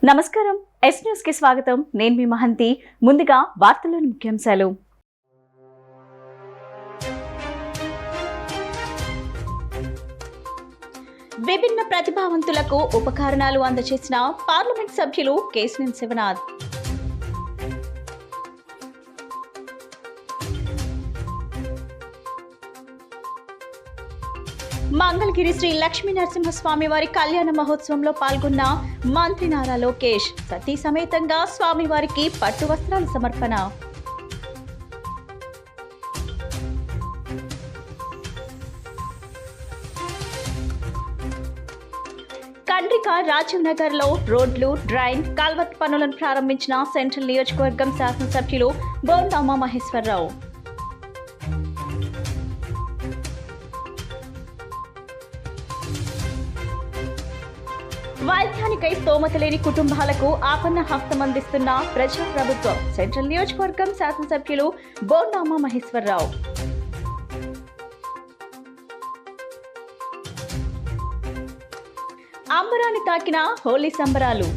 నమస్కారం yes news కి స్వాగతం నేను మీ మహంతి ముందుగా వార్తల్లోని ముఖ్యాంశాలు విభిన్న ప్రతిభావంతులకు ఉపకరణాలు అందజేసిన పార్లమెంట్ సభ్యులు కేశినేని శివనాథ్ మంగళగిరి శ్రీ లక్ష్మీ నరసింహస్వామి వారి కళ్యాణ మహోత్సవంలో పాల్గొన్న మంత్రి నారా లోకేష్ సతీ సమేతంగా స్వామివారికి పట్టు వస్త్రాల సమర్పణ. కండ్రిక రాజీవ్ నగర్ లో రోడ్లు, డ్రైన్, కాల్వర్ట్ పనులను ప్రారంభించిన సెంట్రల్ నియోజకవర్గం శాసనసభ్యులు బోండా ఉమామహేశ్వరరావు. వైద్యానికై స్తోమత లేని కుటుంబాలకు ఆపన్న హస్తం అందిస్తున్న ప్రజాప్రభుత్వం సెంట్రల్ నియోజకవర్గం శాసనసభ్యులు బోండా ఉమామహేశ్వరరావు. అంబరాన్ని తాకిన హోలీ సంబరాలు.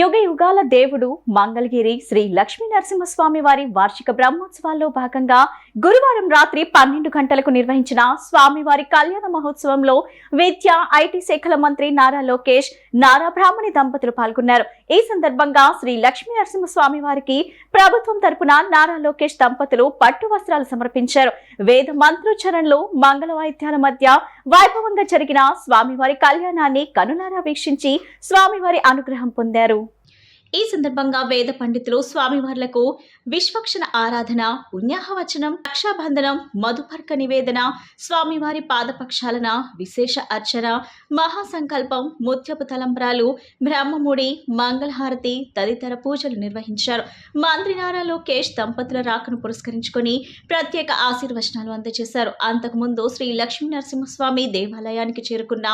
యుగ యుగాల దేవుడు మంగళగిరి శ్రీ లక్ష్మీ నరసింహస్వామి వారి వార్షిక బ్రహ్మోత్సవాల్లో భాగంగా గురువారం రాత్రి 12 గంటలకు నిర్వహించిన స్వామివారి కళ్యాణ మహోత్సవంలో విద్యా, ఐటీ శాఖల మంత్రి నారా లోకేష్, నారా బ్రాహ్మణి దంపతులు పాల్గొన్నారు. ఈ సందర్భంగా శ్రీ లక్ష్మీ నరసింహస్వామి వారికి ప్రభుత్వం తరపున నారా లోకేష్ దంపతులు పట్టు వస్త్రాలు సమర్పించారు. వేద మంత్రోచ్చరణలు, మంగళ వాయిద్యాల మధ్య వైభవంగా జరిగిన స్వామివారి కళ్యాణాన్ని కనులారా వీక్షించి స్వామివారి అనుగ్రహం పొందారు. ఈ సందర్భంగా వేద పండితులు స్వామివార్లకు విశ్వక్షణ ఆరాధన, పుణ్యాహవచనం, రక్షాబంధనం, మధుపర్క నివేదన, స్వామివారి పాదపక్షాలన, విశేష అర్చన, మహాసంకల్పం, ముత్యపు తలంబ్రాలు, బ్రహ్మముడి, మంగళహారతి తదితర పూజలు నిర్వహించారు. మంత్రి నారా లోకేష్ దంపతుల రాకను పురస్కరించుకొని ప్రత్యేక ఆశీర్వచనాలు అందజేశారు. అంతకుముందు శ్రీ లక్ష్మీ నరసింహస్వామి దేవాలయానికి చేరుకున్న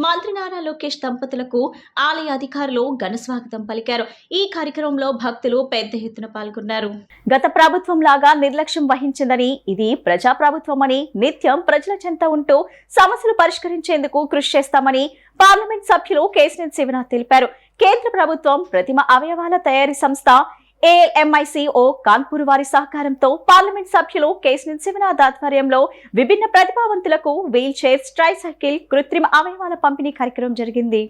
మంత్రి నారా లోకేష్ దంపతులకు ఆలయ అధికారులు ఘనస్వాగతం పలికారు. ఈ కార్యక్రమంలో భక్తులు పెద్ద ఎత్తున పాల్గొన్నారు. గత ప్రభుత్వం లాగా నిర్లక్ష్యం వహించిందని, ఇది ప్రజా ప్రభుత్వమని, నిత్యం ప్రజల చెంత ఉంటూ సమస్యలు పరిష్కరించేందుకు కృషి చేస్తామని పార్లమెంట్ సభ్యులు కేశినేని శివనాథ్ తెలిపారు. కేంద్ర ప్రభుత్వం ప్రతిమ అవయవాల తయారీ సంస్థ ALMICO కాన్పూర్ వారి సహకారంతో పార్లమెంట్ సభ్యులు కేశినేని శివనాథ్ ఆధ్వర్యంలో విభిన్న ప్రతిభావంతులకు వీల్ చైర్స్, ట్రైసైకిల్, కృత్రిమ అవయవాల పంపిణీ కార్యక్రమం జరిగింది.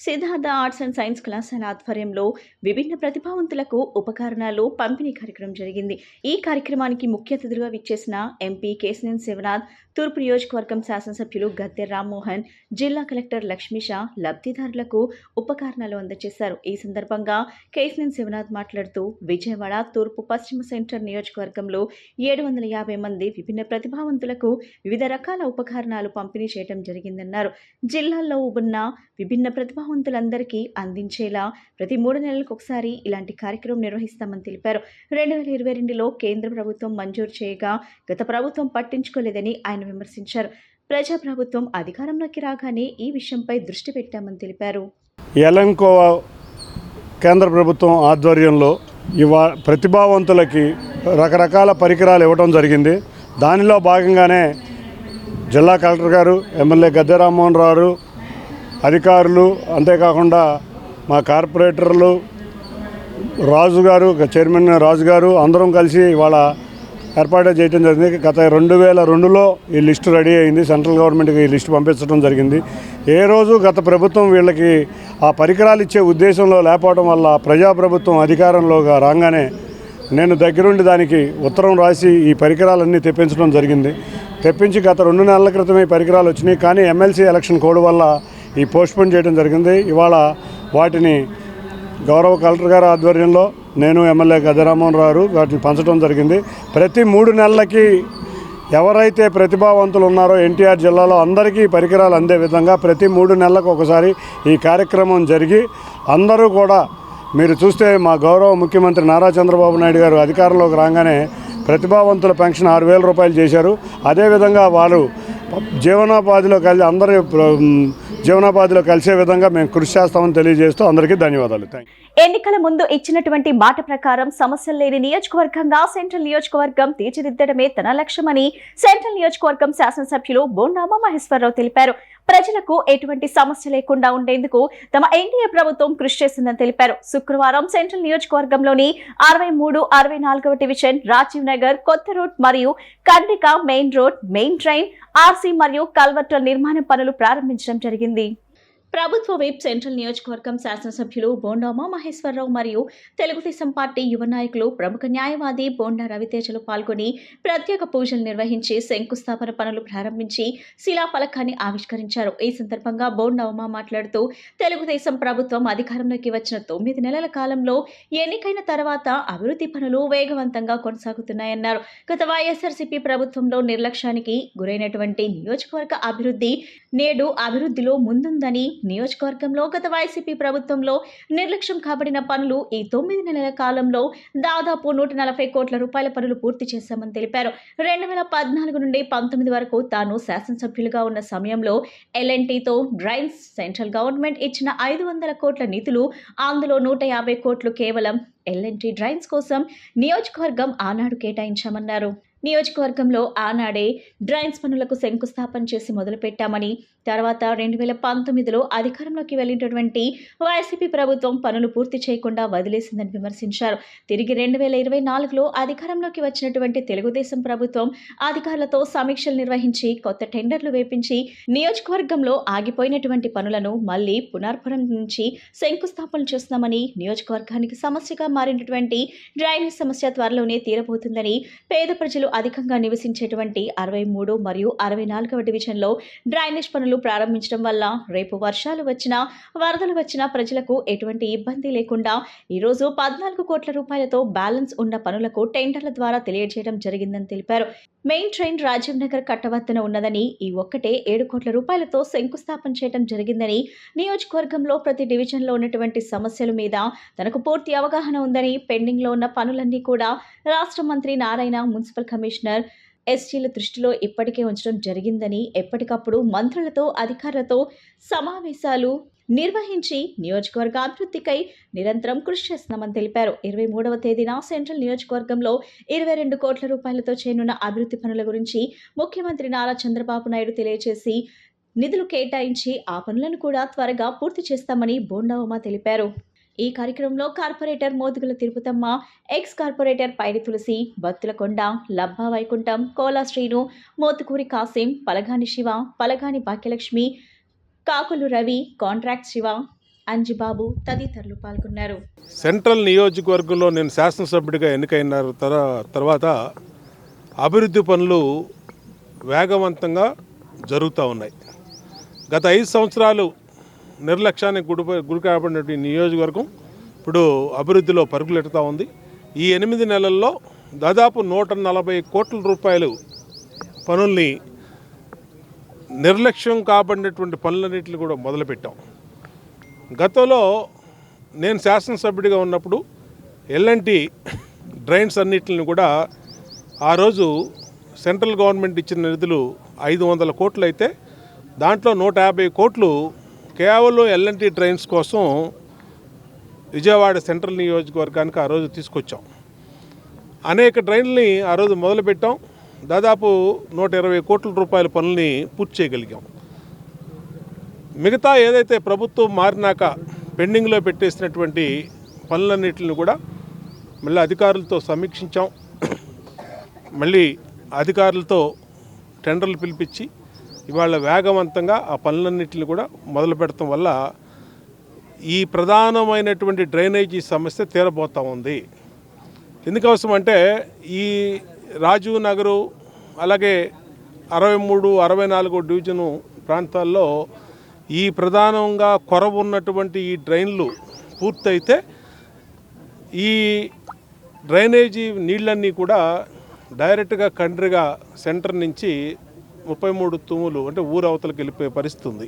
సిద్ధార్థ ఆర్ట్స్ అండ్ సైన్స్ కళాశాల ఆధ్వర్యంలో విభిన్న ప్రతిభావంతులకు ఉపకరణాలు పంపిణీ కార్యక్రమం జరిగింది. ఈ కార్యక్రమానికి ముఖ్య అతిథిగా విచ్చేసిన ఎంపీ కేశినేని శివనాథ్, తూర్పు నియోజకవర్గం శాసనసభ్యులు గద్దె రామ్మోహన్, జిల్లా కలెక్టర్ లక్ష్మీష లబ్ధిదారులకు ఉపకరణాలు అందజేశారు. ఈ సందర్భంగా కేశినేని శివనాథ్ మాట్లాడుతూ విజయవాడ తూర్పు, పశ్చిమ సెంట్రల్ నియోజకవర్గంలో 750 మంది విభిన్న ప్రతిభావంతులకు వివిధ రకాల ఉపకరణాలు పంపిణీ చేయడం జరిగిందన్నారు. జిల్లాల్లో ఉన్న విభిన్న ప్రతిభావంతులందరికీ అందించేలా ప్రతి 3 నెలలకు ఒకసారి ఇలాంటి కార్యక్రమం నిర్వహిస్తామని తెలిపారు. 2022లో కేంద్ర ప్రభుత్వం మంజూరు చేయగా గత ప్రభుత్వం పట్టించుకోలేదని ఆయన విమర్శించారు. ప్రజా ప్రభుత్వం అధికారంలోకి రాగానే ఈ విషయంపై దృష్టి పెట్టామని తెలిపారు. ఎలంకో కేంద్ర ప్రభుత్వం ఆధ్వర్యంలో ప్రతిభావంతులకి రకరకాల పరికరాలు ఇవ్వడం జరిగింది. దానిలో భాగంగానే జిల్లా కలెక్టర్ గారు, ఎమ్మెల్యే గద్దె రామ్మోహన్ రావు, అధికారులు, అంతేకాకుండా మా కార్పొరేటర్లు, రాజు గారు, చైర్మన్ రాజు గారు అందరం కలిసి ఇవాళ ఏర్పాటు చేయడం జరిగింది. గత 2002లో ఈ లిస్టు రెడీ అయింది. సెంట్రల్ గవర్నమెంట్కి ఈ లిస్టు పంపించడం జరిగింది. ఏ రోజు గత ప్రభుత్వం వీళ్ళకి ఆ పరికరాలు ఇచ్చే ఉద్దేశంలో లేకపోవడం వల్ల ప్రజాప్రభుత్వం అధికారంలోగా రాగానే నేను దగ్గరుండి దానికి ఉత్తరం రాసి ఈ పరికరాలన్నీ తెప్పించడం జరిగింది. తెప్పించి గత 2 నెలల క్రితమే పరికరాలు వచ్చినాయి. కానీ ఎమ్మెల్సీ ఎలక్షన్ కోడ్ వల్ల ఈ పోస్ట్పోన్ చేయడం జరిగింది. ఇవాళ వాటిని గౌరవ కలెక్టర్ గారి ఆధ్వర్యంలో నేను, ఎమ్మెల్యే గద్దె రామ్మోహన్ రావు వాటిని పంచడం జరిగింది. ప్రతి 3 నెలలకి ఎవరైతే ప్రతిభావంతులు ఉన్నారో ఎన్టీఆర్ జిల్లాలో అందరికీ పరికరాలు అందే విధంగా ప్రతి 3 నెలలకు ఒకసారి ఈ కార్యక్రమం జరిగి అందరూ కూడా మీరు చూస్తే మా గౌరవ ముఖ్యమంత్రి నారా చంద్రబాబు నాయుడు గారు అధికారంలోకి రాగానే ప్రతిభావంతుల పెన్షన్ 6,000 రూపాయలు చేశారు. అదేవిధంగా వారు జీవనోపాధిలో కలిసి అందరూ జీవనోపాధిలో కలిసే విధంగా మేము కృషి చేస్తామని తెలియజేస్తూ అందరికీ ధన్యవాదాలు. ఎన్నికల ముందు ఇచ్చినటువంటి మాట ప్రకారం సమస్యలు లేని నియోజకవర్గంగా సెంట్రల్ నియోజకవర్గం తీర్చిదిద్దడమే తన లక్ష్యమని సెంట్రల్ నియోజకవర్గం శాసనసభ్యులు బోండా ఉమామహేశ్వరరావు తెలిపారు. ప్రజలకు ఎటువంటి సమస్య లేకుండా ఉండేందుకు తమ ఎన్డీఏ ప్రభుత్వం కృషి చేసిందని తెలిపారు. శుక్రవారం సెంట్రల్ నియోజకవర్గంలోని 63, 64వ డివిజన్, రాజీవ్ నగర్, కొత్త రోడ్ మరియు Kandrika main road, main drain, RC మరియు కల్వర్టుల నిర్మాణ పనులు ప్రారంభించడం జరిగింది. ప్రభుత్వ విప్, సెంట్రల్ నియోజకవర్గం శాసనసభ్యులు బోండా ఉమామహేశ్వరరావు మరియు తెలుగుదేశం పార్టీ యువ నాయకులు, ప్రముఖ న్యాయవాది బోండా రవితేజలు పాల్గొని ప్రత్యేక పూజలు నిర్వహించి శంకుస్థాపన పనులు ప్రారంభించి శిలాఫలకాన్ని ఆవిష్కరించారు. ఈ సందర్భంగా బోండా ఉమా మాట్లాడుతూ, తెలుగుదేశం ప్రభుత్వం అధికారంలోకి వచ్చిన 9 నెలల కాలంలో ఎన్నికైన తర్వాత అభివృద్ధి పనులు వేగవంతంగా కొనసాగుతున్నాయన్నారు. గత వైఎస్ఆర్సీపీ ప్రభుత్వంలో నిర్లక్ష్యానికి గురైనటువంటి నియోజకవర్గ అభివృద్ధి నేడు అభివృద్ధిలో ముందుందని, నియోజకవర్గంలో గత వైసీపీ ప్రభుత్వంలో నిర్లక్ష్యం కాబడిన పనులు ఈ 9 నెలల కాలంలో దాదాపు 140 కోట్ల రూపాయల పనులు పూర్తి చేశామని తెలిపారు. 2014 నుండి 19 వరకు తాను శాసనసభ్యులుగా ఉన్న సమయంలో ఎల్ఎన్టీతో డ్రైన్స్ సెంట్రల్ గవర్నమెంట్ ఇచ్చిన 500 కోట్ల నిధులు, అందులో 150 కోట్లు కేవలం ఎల్ఎన్టీ డ్రైన్స్ కోసం నియోజకవర్గం ఆనాడు కేటాయించామన్నారు. నియోజకవర్గంలో ఆనాడే డ్రైన్స్ పనులకు శంకుస్థాపన చేసి మొదలుపెట్టామని, తర్వాత 2019లో అధికారంలోకి వెళ్ళినటువంటి వైసీపీ ప్రభుత్వం పనులు పూర్తి చేయకుండా వదిలేసిందని విమర్శించారు. తిరిగి 2024లో అధికారంలోకి వచ్చినటువంటి తెలుగుదేశం ప్రభుత్వం అధికారులతో సమీక్షలు నిర్వహించి కొత్త టెండర్లు వేపించి నియోజకవర్గంలో ఆగిపోయినటువంటి పనులను మళ్లీ పునర్ప్రారంభించి శంకుస్థాపన చేస్తున్నామని, నియోజకవర్గానికి సమస్యగా మారినటువంటి డ్రైనేజ్ సమస్య త్వరలోనే తీరబోతుందని, పేద ప్రజలు అధికంగా నివసించేటువంటి 63 మరియు 64వ డివిజన్లో డ్రైనేజ్ పనులు ప్రారంభించడం వల్ల రేపు వర్షాలు వచ్చినా, వరదలు వచ్చినా ప్రజలకు ఎటువంటి ఇబ్బంది లేకుండా ఈరోజు 14 కోట్ల రూపాయలతో బ్యాలెన్స్ ఉన్న పనులకు టెండర్ల ద్వారా తెలియజేయడం జరిగిందని తెలిపారు. మెయిన్ ట్రైన్ రాజీవ్ నగర్ కట్టవద్దన ఉన్నదని, ఈ ఒక్కటే 7 కోట్ల రూపాయలతో శంకుస్థాపన చేయడం జరిగిందని, నియోజకవర్గంలో ప్రతి డివిజన్లో ఉన్నటువంటి సమస్యల మీద తనకు పూర్తి అవగాహన ఉందని, పెండింగ్లో ఉన్న పనులన్నీ కూడా రాష్ట్ర మంత్రి నారాయణ, మున్సిపల్ కమిషనర్ ఎస్టీల దృష్టిలో ఇప్పటికే ఉంచడం జరిగిందని, ఎప్పటికప్పుడు మంత్రులతో, అధికారులతో సమావేశాలు నిర్వహించి నియోజకవర్గ అభివృద్ధికై నిరంతరం కృషి చేస్తున్నామని తెలిపారు. 23వ తేదీన సెంట్రల్ నియోజకవర్గంలో 22 కోట్ల రూపాయలతో చేయనున్న అభివృద్ధి పనుల గురించి ముఖ్యమంత్రి నారా చంద్రబాబు నాయుడు తెలియజేసి నిధులు కేటాయించి ఆ పనులను కూడా త్వరగా పూర్తి చేస్తామని బోండా ఉమా తెలిపారు. ఈ కార్యక్రమంలో corporator Modugula Tirupatamma, ex corporator Paidi Tulasi, Battulakonda, Labba Vaikuntham, Kola Srinu, Mothukuri Kasim, Palagani Siva, Palagani Bhagyalakshmi, Kakulu Ravi, contract Shiva, Anjibabu తదితరులు పాల్గొన్నారు. సెంట్రల్ నియోజకవర్గంలో నేను శాసనసభ్యుడిగా ఎన్నికైన తర్వాత అభివృద్ధి పనులు వేగవంతంగా జరుగుతూ ఉన్నాయి. గత 5 సంవత్సరాలు నిర్లక్ష్యానికి గురి కాబడినటువంటి నియోజకవర్గం ఇప్పుడు అభివృద్ధిలో పరుగులెడుతూ ఉంది. ఈ 8 నెలల్లో దాదాపు 140 కోట్ల రూపాయలు పనుల్ని, నిర్లక్ష్యం కాబడినటువంటి పనులన్నింటినీ కూడా మొదలుపెట్టాం. గతంలో నేను శాసనసభ్యుడిగా ఉన్నప్పుడు ఎల్ఎన్టీ డ్రైన్స్ అన్నిటిని కూడా ఆ రోజు సెంట్రల్ గవర్నమెంట్ ఇచ్చిన నిధులు 500 కోట్లు అయితే దాంట్లో 150 కోట్లు కేవలం ఎల్ఎన్టీ డ్రైన్స్ కోసం విజయవాడ సెంట్రల్ నియోజకవర్గానికి ఆ రోజు తీసుకొచ్చాం. అనేక డ్రైన్లని ఆ రోజు మొదలుపెట్టాం. దాదాపు 120 కోట్ల రూపాయల పనుల్ని పూర్తి చేయగలిగాం. మిగతా ఏదైతే ప్రభుత్వం మారినాక పెండింగ్లో పెట్టేసినటువంటి పనులన్నింటిని కూడా మళ్ళీ అధికారులతో సమీక్షించాం. మళ్ళీ అధికారులతో టెండర్లు పిలిపించి ఇవాళ వేగవంతంగా ఆ పనులన్నింటిని కూడా మొదలు పెడతాం వల్ల ఈ ప్రధానమైనటువంటి డ్రైనేజీ సమస్య తీరబోతూ ఉంది. ఎందుకోసం అంటే ఈ రాజీవ్ నగరు అలాగే 63, 64 డివిజను ప్రాంతాల్లో ఈ ప్రధానంగా కొరవ ఉన్నటువంటి ఈ డ్రైన్లు పూర్తయితే ఈ డ్రైనేజీ నీళ్ళన్నీ కూడా డైరెక్ట్గా కండ్రిగా సెంటర్ నుంచి 33 తుమ్ములు అంటే ఊరు అవతలకి వెళ్ళిపోయే పరిస్థితి ఉంది.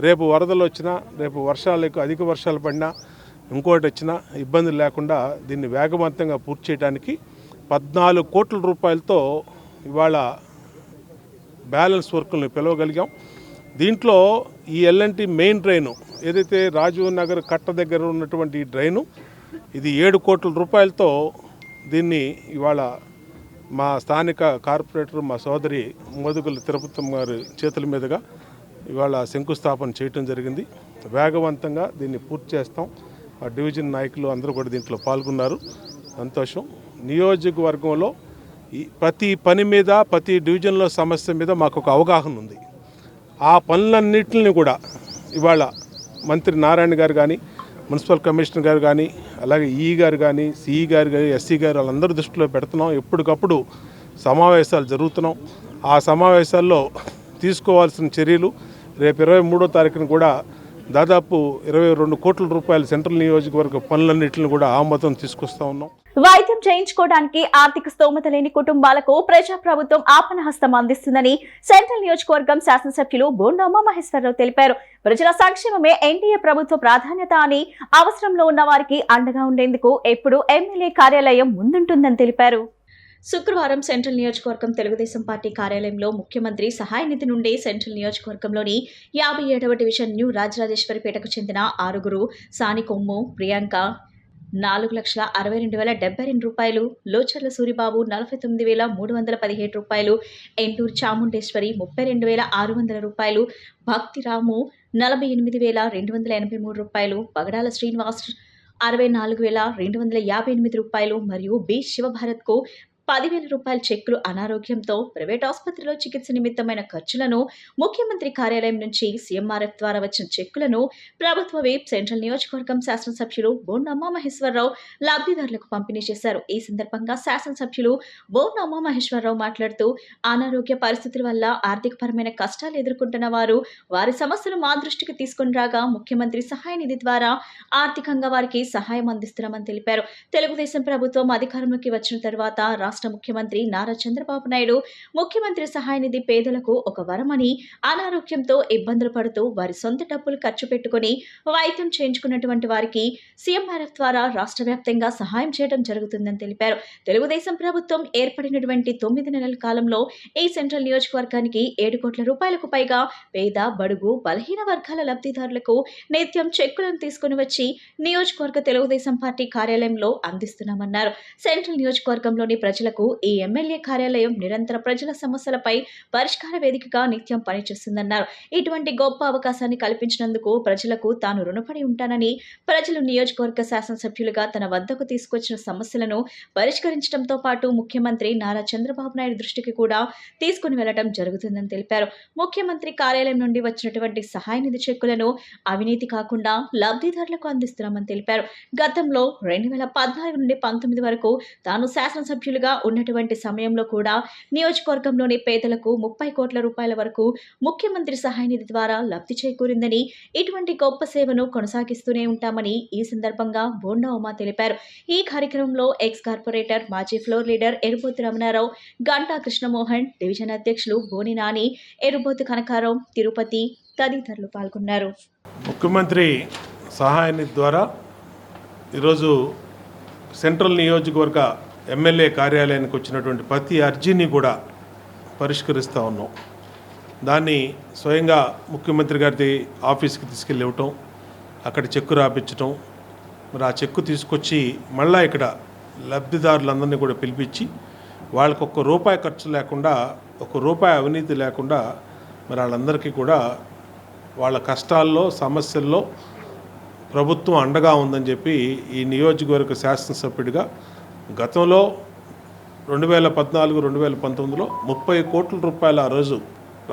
రేపు వరదలు వచ్చినా, రేపు అధిక వర్షాలు పడినా, ఇంకోటి వచ్చినా ఇబ్బంది లేకుండా దీన్ని వేగవంతంగా పూర్తి చేయడానికి 14 కోట్ల రూపాయలతో ఇవాళ బ్యాలెన్స్ వర్కులను పిలవగలిగాం. దీంట్లో ఈ ఎల్ఎన్టీ మెయిన్ డ్రైను ఏదైతే రాజీవ్ నగర్ కట్ట దగ్గర ఉన్నటువంటి ఈ డ్రైను, ఇది 7 కోట్ల రూపాయలతో దీన్ని ఇవాళ మా స్థానిక కార్పొరేటర్, మా సోదరి మోదుగుల తిరుపతమ్మ గారి చేతుల మీదుగా ఇవాళ శంకుస్థాపన చేయటం జరిగింది. వేగవంతంగా దీన్ని పూర్తి చేస్తాం. ఆ డివిజన్ నాయకులు అందరూ కూడా దీంట్లో పాల్గొన్నారు. సంతోషం. నియోజకవర్గంలో ప్రతి పని మీద, ప్రతి డివిజన్లో సమస్య మీద మాకు ఒక అవగాహన ఉంది. ఆ పనులన్నింటిని కూడా ఇవాళ మంత్రి నారాయణ గారు కానీ, మున్సిపల్ కమిషనర్ గారు కానీ, అలాగే ఈ గారు కానీ, సిఈ గారు కానీ, ఎస్సీ గారు వాళ్ళందరూ దృష్టిలో పెడుతున్నాం. ఎప్పటికప్పుడు సమావేశాలు జరుగుతున్నాం. ఆ సమావేశాల్లో తీసుకోవాల్సిన చర్యలు రేపు 23వ తారీఖున కూడా దాదాపు 22 కోట్ల రూపాయల సెంట్రల్ నియోజకవర్గ పనులన్నింటిని కూడా ఆమోదం తీసుకొస్తా ఉన్నాం. వైద్యం చేయించుకోవడానికి ఆర్థిక స్తోమత లేని కుటుంబాలకు ప్రజాప్రభుత్వం ఆపన్నహస్తం అందిస్తుందని సెంట్రల్ నియోజకవర్గం శాసనసభ్యులు బోండామ మహేశ్వరరావు తెలిపారు. ప్రజల సంక్షేమమే ఎన్డీఏ ప్రభుత్వ ప్రాధాన్యత అని, అవసరంలో ఉన్న వారికి అండగా ఉండేందుకు ఎప్పుడూ ఎమ్మెల్యే కార్యాలయం ముందుంటుందని తెలిపారు. శుక్రవారం సెంట్రల్ నియోజకవర్గం తెలుగుదేశం పార్టీ కార్యాలయంలో ముఖ్యమంత్రి సహాయ నిధి నుండి సెంట్రల్ నియోజకవర్గంలోని 57వ డివిజన్ న్యూ రాజరాజేశ్వరిపేటకు చెందిన 6 సాని కొమ్ము, ప్రియాంక 4,62,072 రూపాయలు, లోచర్ల సూరిబాబు 49,317 రూపాయలు, ఎంటూరు చాముండేశ్వరి 32,600 రూపాయలు, భక్తిరాము 48,283 రూపాయలు, పగడాల శ్రీనివాస్ 64,258 రూపాయలు మరియు బి శివభారత్కు 10,000 రూపాయల చెక్కులు అనారోగ్యంతో ప్రైవేట్ ఆసుపత్రిలో చికిత్స నిమిత్తమైన ఖర్చులను ముఖ్యమంత్రి కార్యాలయం నుంచి సీఎంఆర్ఎఫ్ ద్వారా వచ్చిన చెక్కులను ప్రభుత్వ విప్ సెంట్రల్ నియోజకవర్గం శాసనసభ్యులు బోండామ మహేశ్వరరావు లబ్ధిదారులకు పంపిణీ చేశారు. ఈ సందర్భంగా శాసనసభ్యులు బోండామ మహేశ్వరరావు మాట్లాడుతూ అనారోగ్య పరిస్థితుల వల్ల ఆర్థికపరమైన కష్టాలు ఎదుర్కొంటున్న వారు వారి సమస్యలు మా దృష్టికి తీసుకుని రాగా ముఖ్యమంత్రి సహాయ నిధి ద్వారా ఆర్థికంగా వారికి సహాయం అందిస్తున్నామని తెలిపారు. తెలుగుదేశం ప్రభుత్వం అధికారంలోకి వచ్చిన తర్వాత రాష్ట్ర ముఖ్యమంత్రి నారా చంద్రబాబు నాయుడు ముఖ్యమంత్రి సహాయ నిధి పేదలకు ఒక వరమని, అనారోగ్యంతో ఇబ్బందులు పడుతూ వారి సొంత డబ్బులు ఖర్చు పెట్టుకుని వైద్యం చేయించుకున్నటువంటి వారికి సీఎంఆర్ఎఫ్ ద్వారా రాష్ట్ర వ్యాప్తంగా సహాయం చేయడం జరుగుతుందని తెలిపారు. తెలుగుదేశం ప్రభుత్వం ఏర్పడినటువంటి 9 నెలల కాలంలో ఈ సెంట్రల్ నియోజకవర్గానికి 7 కోట్ల రూపాయలకు పైగా పేద, బడుగు, బలహీన వర్గాల లబ్ధిదారులకు నిత్యం చెక్కులను తీసుకుని వచ్చి నియోజకవర్గ తెలుగుదేశం పార్టీ కార్యాలయంలో అందిస్తున్నామన్నారు. సెంట్రల్ నియోజకవర్గంలోని ప్రజలకు ఈ ఎమ్మెల్యే కార్యాలయం నిరంతర ప్రజల సమస్యలపై పరిష్కార వేదికగా నిత్యం పనిచేస్తుందన్నారు. ఇటువంటి గొప్ప అవకాశాన్ని కల్పించినందుకు ప్రజలకు తాను రుణపడి ఉంటానని, ప్రజలు నియోజకవర్గ శాసనసభ్యులుగా తన వద్దకు తీసుకొచ్చిన సమస్యలను పరిష్కరించడంతో పాటు ముఖ్యమంత్రి నారా చంద్రబాబు నాయుడు దృష్టికి కూడా తీసుకుని వెళ్లడం జరుగుతుందని తెలిపారు. ముఖ్యమంత్రి కార్యాలయం నుండి వచ్చినటువంటి సహాయ నిధి చెక్కులను అవినీతి కాకుండా లబ్ధిదారులకు అందిస్తున్నామని తెలిపారు. గతంలో 2014 నుండి 19 వరకు తాను శాసనసభ్యులుగా ఉన్నటువంటి సమయంలో కూడా నియోజకవర్గంలోని పేదలకు 30 కోట్ల రూపాయల వరకు ముఖ్యమంత్రి సహాయ నిధి ద్వారా లబ్ధి చేకూరిందని, ఇటువంటి గొప్ప సేవను కొనసాగిస్తూనే ఉంటామని ఈ సందర్భంగా బోండా ఉమా తెలిపారు. ఈ కార్యక్రమంలో ఎక్స్ కార్పొరేటర్, మాజీ floor leader Erubothu Ramanarao, Ganta Krishnamohan, division అధ్యక్షులు బోని నాని, ఎరుబోతు కనకారావు, తిరుపతి తదితరులు పాల్గొన్నారు. ముఖ్యమంత్రి సహాయ నిధి ద్వారా ఈరోజు సెంట్రల్ నియోజకవర్గ ఎమ్మెల్యే కార్యాలయానికి వచ్చినటువంటి ప్రతి అర్జీని కూడా పరిష్కరిస్తూ ఉన్నాం. దాన్ని స్వయంగా ముఖ్యమంత్రి గారి ఆఫీస్కి తీసుకెళ్ళి ఇవ్వటం, అక్కడ చెక్కు రాపించటం, మరి ఆ చెక్కు తీసుకొచ్చి మళ్ళీ ఇక్కడ లబ్ధిదారులందరినీ కూడా పిలిపించి వాళ్ళకు ₹1 ఖర్చు లేకుండా, ₹1 అవినీతి లేకుండా మరి వాళ్ళందరికీ కూడా వాళ్ళ కష్టాల్లో, సమస్యల్లో ప్రభుత్వం అండగా ఉందని చెప్పి ఈ నియోజకవర్గ శాసనసభ్యుడిగా గతంలో 2014, 2019లో 30 కోట్ల రూపాయలు ఆ రోజు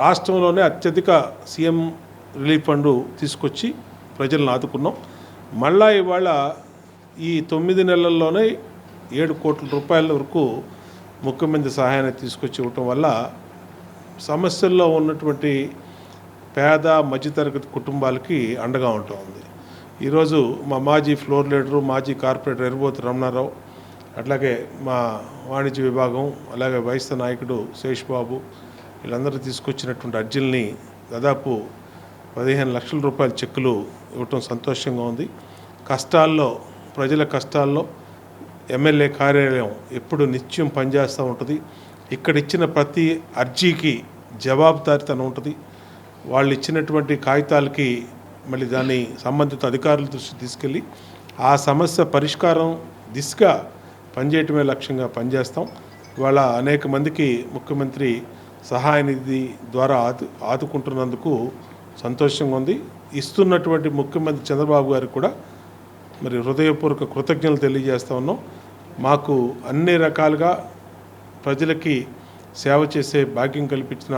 రాష్ట్రంలోనే అత్యధిక సీఎం రిలీఫ్ ఫండ్ తీసుకొచ్చి ప్రజలను ఆదుకున్నాం. మళ్ళా ఇవాళ ఈ 9 నెలల్లోనే 7 కోట్ల రూపాయల వరకు ముఖ్యమంత్రి సహాయాన్ని తీసుకొచ్చి ఇవ్వటం వల్ల సమస్యల్లో ఉన్నటువంటి పేద, మధ్యతరగతి కుటుంబాలకి అండగా ఉంటుంది. ఈరోజు మా మాజీ ఫ్లోర్ లీడరు, మాజీ కార్పొరేటర్ ఎరుబోతు రమణారావు, అట్లాగే మా వాణిజ్య విభాగం, అలాగే వైస్ నాయకుడు శేష్ బాబు, వీళ్ళందరూ తీసుకొచ్చినటువంటి అర్జీల్ని దాదాపు 15 లక్షల రూపాయల చెక్కులు ఇవ్వటం సంతోషంగా ఉంది. కష్టాల్లో, ప్రజల కష్టాల్లో ఎమ్మెల్యే కార్యాలయం ఎప్పుడు నిత్యం పనిచేస్తూ ఉంటుంది. ఇక్కడ ఇచ్చిన ప్రతి అర్జీకి జవాబుదారీతనం ఉంటుంది. వాళ్ళు ఇచ్చినటువంటి కాగితాలకి మళ్ళీ దాన్ని సంబంధిత అధికారుల దృష్టికి తీసుకెళ్ళి ఆ సమస్య పరిష్కారం దిశగా పనిచేయటమే లక్ష్యంగా పనిచేస్తాం. ఇవాళ అనేక మందికి ముఖ్యమంత్రి సహాయ నిధి ద్వారా ఆదుకుంటున్నందుకు సంతోషంగా ఉంది. ఇస్తున్నటువంటి ముఖ్యమంత్రి చంద్రబాబు గారికి కూడా మరి హృదయపూర్వక కృతజ్ఞతలు తెలియజేస్తా ఉన్నాం. మాకు అన్ని రకాలుగా ప్రజలకి సేవ చేసే భాగ్యం కల్పించిన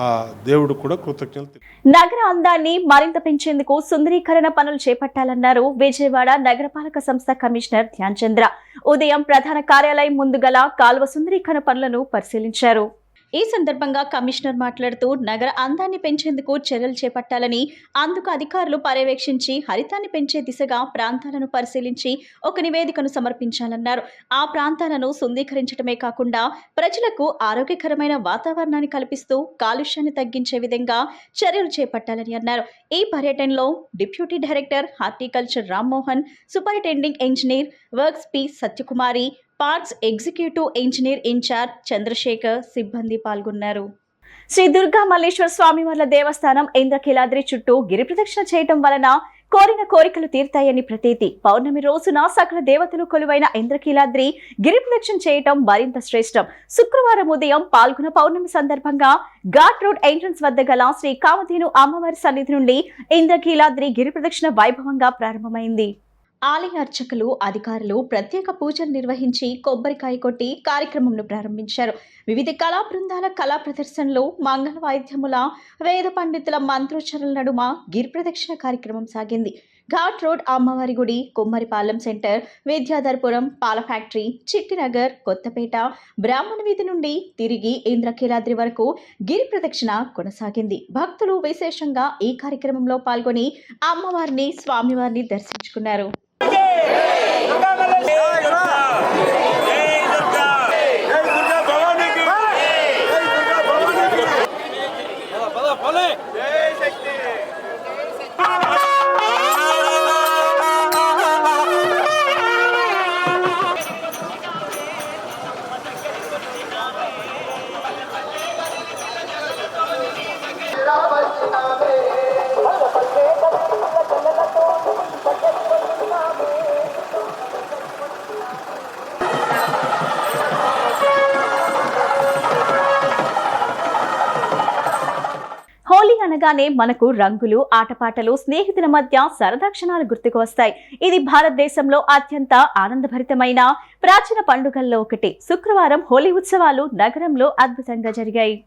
ఆ దేవుడు కూడా కృతజ్ఞతలు. నగర అందాన్ని మరింత పెంచేందుకు సుందరీకరణ పనులు చేపట్టాలన్నారు విజయవాడ నగరపాలక సంస్థ కమిషనర్ ధ్యాన్ చంద్ర. ఉదయం ప్రధాన కార్యాలయం ముందు గల కాలువ సుందరీకరణ పనులను పరిశీలించారు. ఈ సందర్భంగా కమిషనర్ మాట్లాడుతూ నగర అందాన్ని పెంచేందుకు చర్యలు చేపట్టాలని, అందుకు అధికారులు పర్యవేక్షించి హరితాన్ని పెంచే దిశగా ప్రాంతాలను పరిశీలించి ఒక నివేదికను సమర్పించాలన్నారు. ఆ ప్రాంతాలను సుందరీకరించడమే కాకుండా ప్రజలకు ఆరోగ్యకరమైన వాతావరణాన్ని కల్పిస్తూ కాలుష్యాన్ని తగ్గించే విధంగా చర్యలు చేపట్టాలని అన్నారు. ఈ పర్యటనలో deputy director horticulture Rammohan, superintending engineer works P Satyakumari, parks executive engineer incharge Chandrasekhar సిబ్బంది పాల్గొన్నారు. శ్రీ దుర్గా మల్లేశ్వర స్వామివార్ల దేవస్థానం ఇంద్రకీలాద్రి చుట్టూ గిరి ప్రదక్షిణ చేయటం వలన కోరిన కోరికలు తీర్తాయని ప్రతీతి. పౌర్ణమి రోజున సకల దేవతలు కొలువైన ఇంద్రకీలాద్రి గిరి ప్రదక్షిణ చేయటం మరింత శ్రేష్టం. శుక్రవారం ఉదయం పాల్గొన పౌర్ణమి సందర్భంగా ఘాట్ రోడ్ ఎంట్రన్స్ వద్ద గల శ్రీ కామధేను అమ్మవారి సన్నిధి నుండి ఇంద్రకీలాద్రి గిరి ప్రదక్షిణ వైభవంగా ప్రారంభమైంది. ఆలయ అర్చకులు, అధికారులు ప్రత్యేక పూజలు నిర్వహించి కొబ్బరికాయ కొట్టి కార్యక్రమంను ప్రారంభించారు. వివిధ కళా బృందాల కళా ప్రదర్శనలు, మంగళ వాయిద్యముల, వేద పండితుల మంత్రోచ్చరణల నడుమ గిరి ప్రదక్షిణ కార్యక్రమం సాగింది. ఘాట్ రోడ్ అమ్మవారి గుడి, కుమ్మరిపాలెం సెంటర్, విద్యాధర్పురం, పాల ఫ్యాక్టరీ, చిట్టినగర్, కొత్తపేట, బ్రాహ్మణ వీధి నుండి తిరిగి ఇంద్రకీలాద్రి వరకు గిరి ప్రదక్షిణ కొనసాగింది. భక్తులు విశేషంగా ఈ కార్యక్రమంలో పాల్గొని అమ్మవారిని, స్వామివారిని దర్శించుకున్నారు. హోలీ అనగానే మనకు రంగులు, ఆటపాటలు, స్నేహితుల మధ్య సరదా క్షణాలు గుర్తుకు వస్తాయి. ఇది భారతదేశంలో అత్యంత ఆనందభరితమైన ప్రాచీన పండుగల్లో ఒకటి. శుక్రవారం హోలీ ఉత్సవాలు నగరంలో అద్భుతంగా జరిగాయి.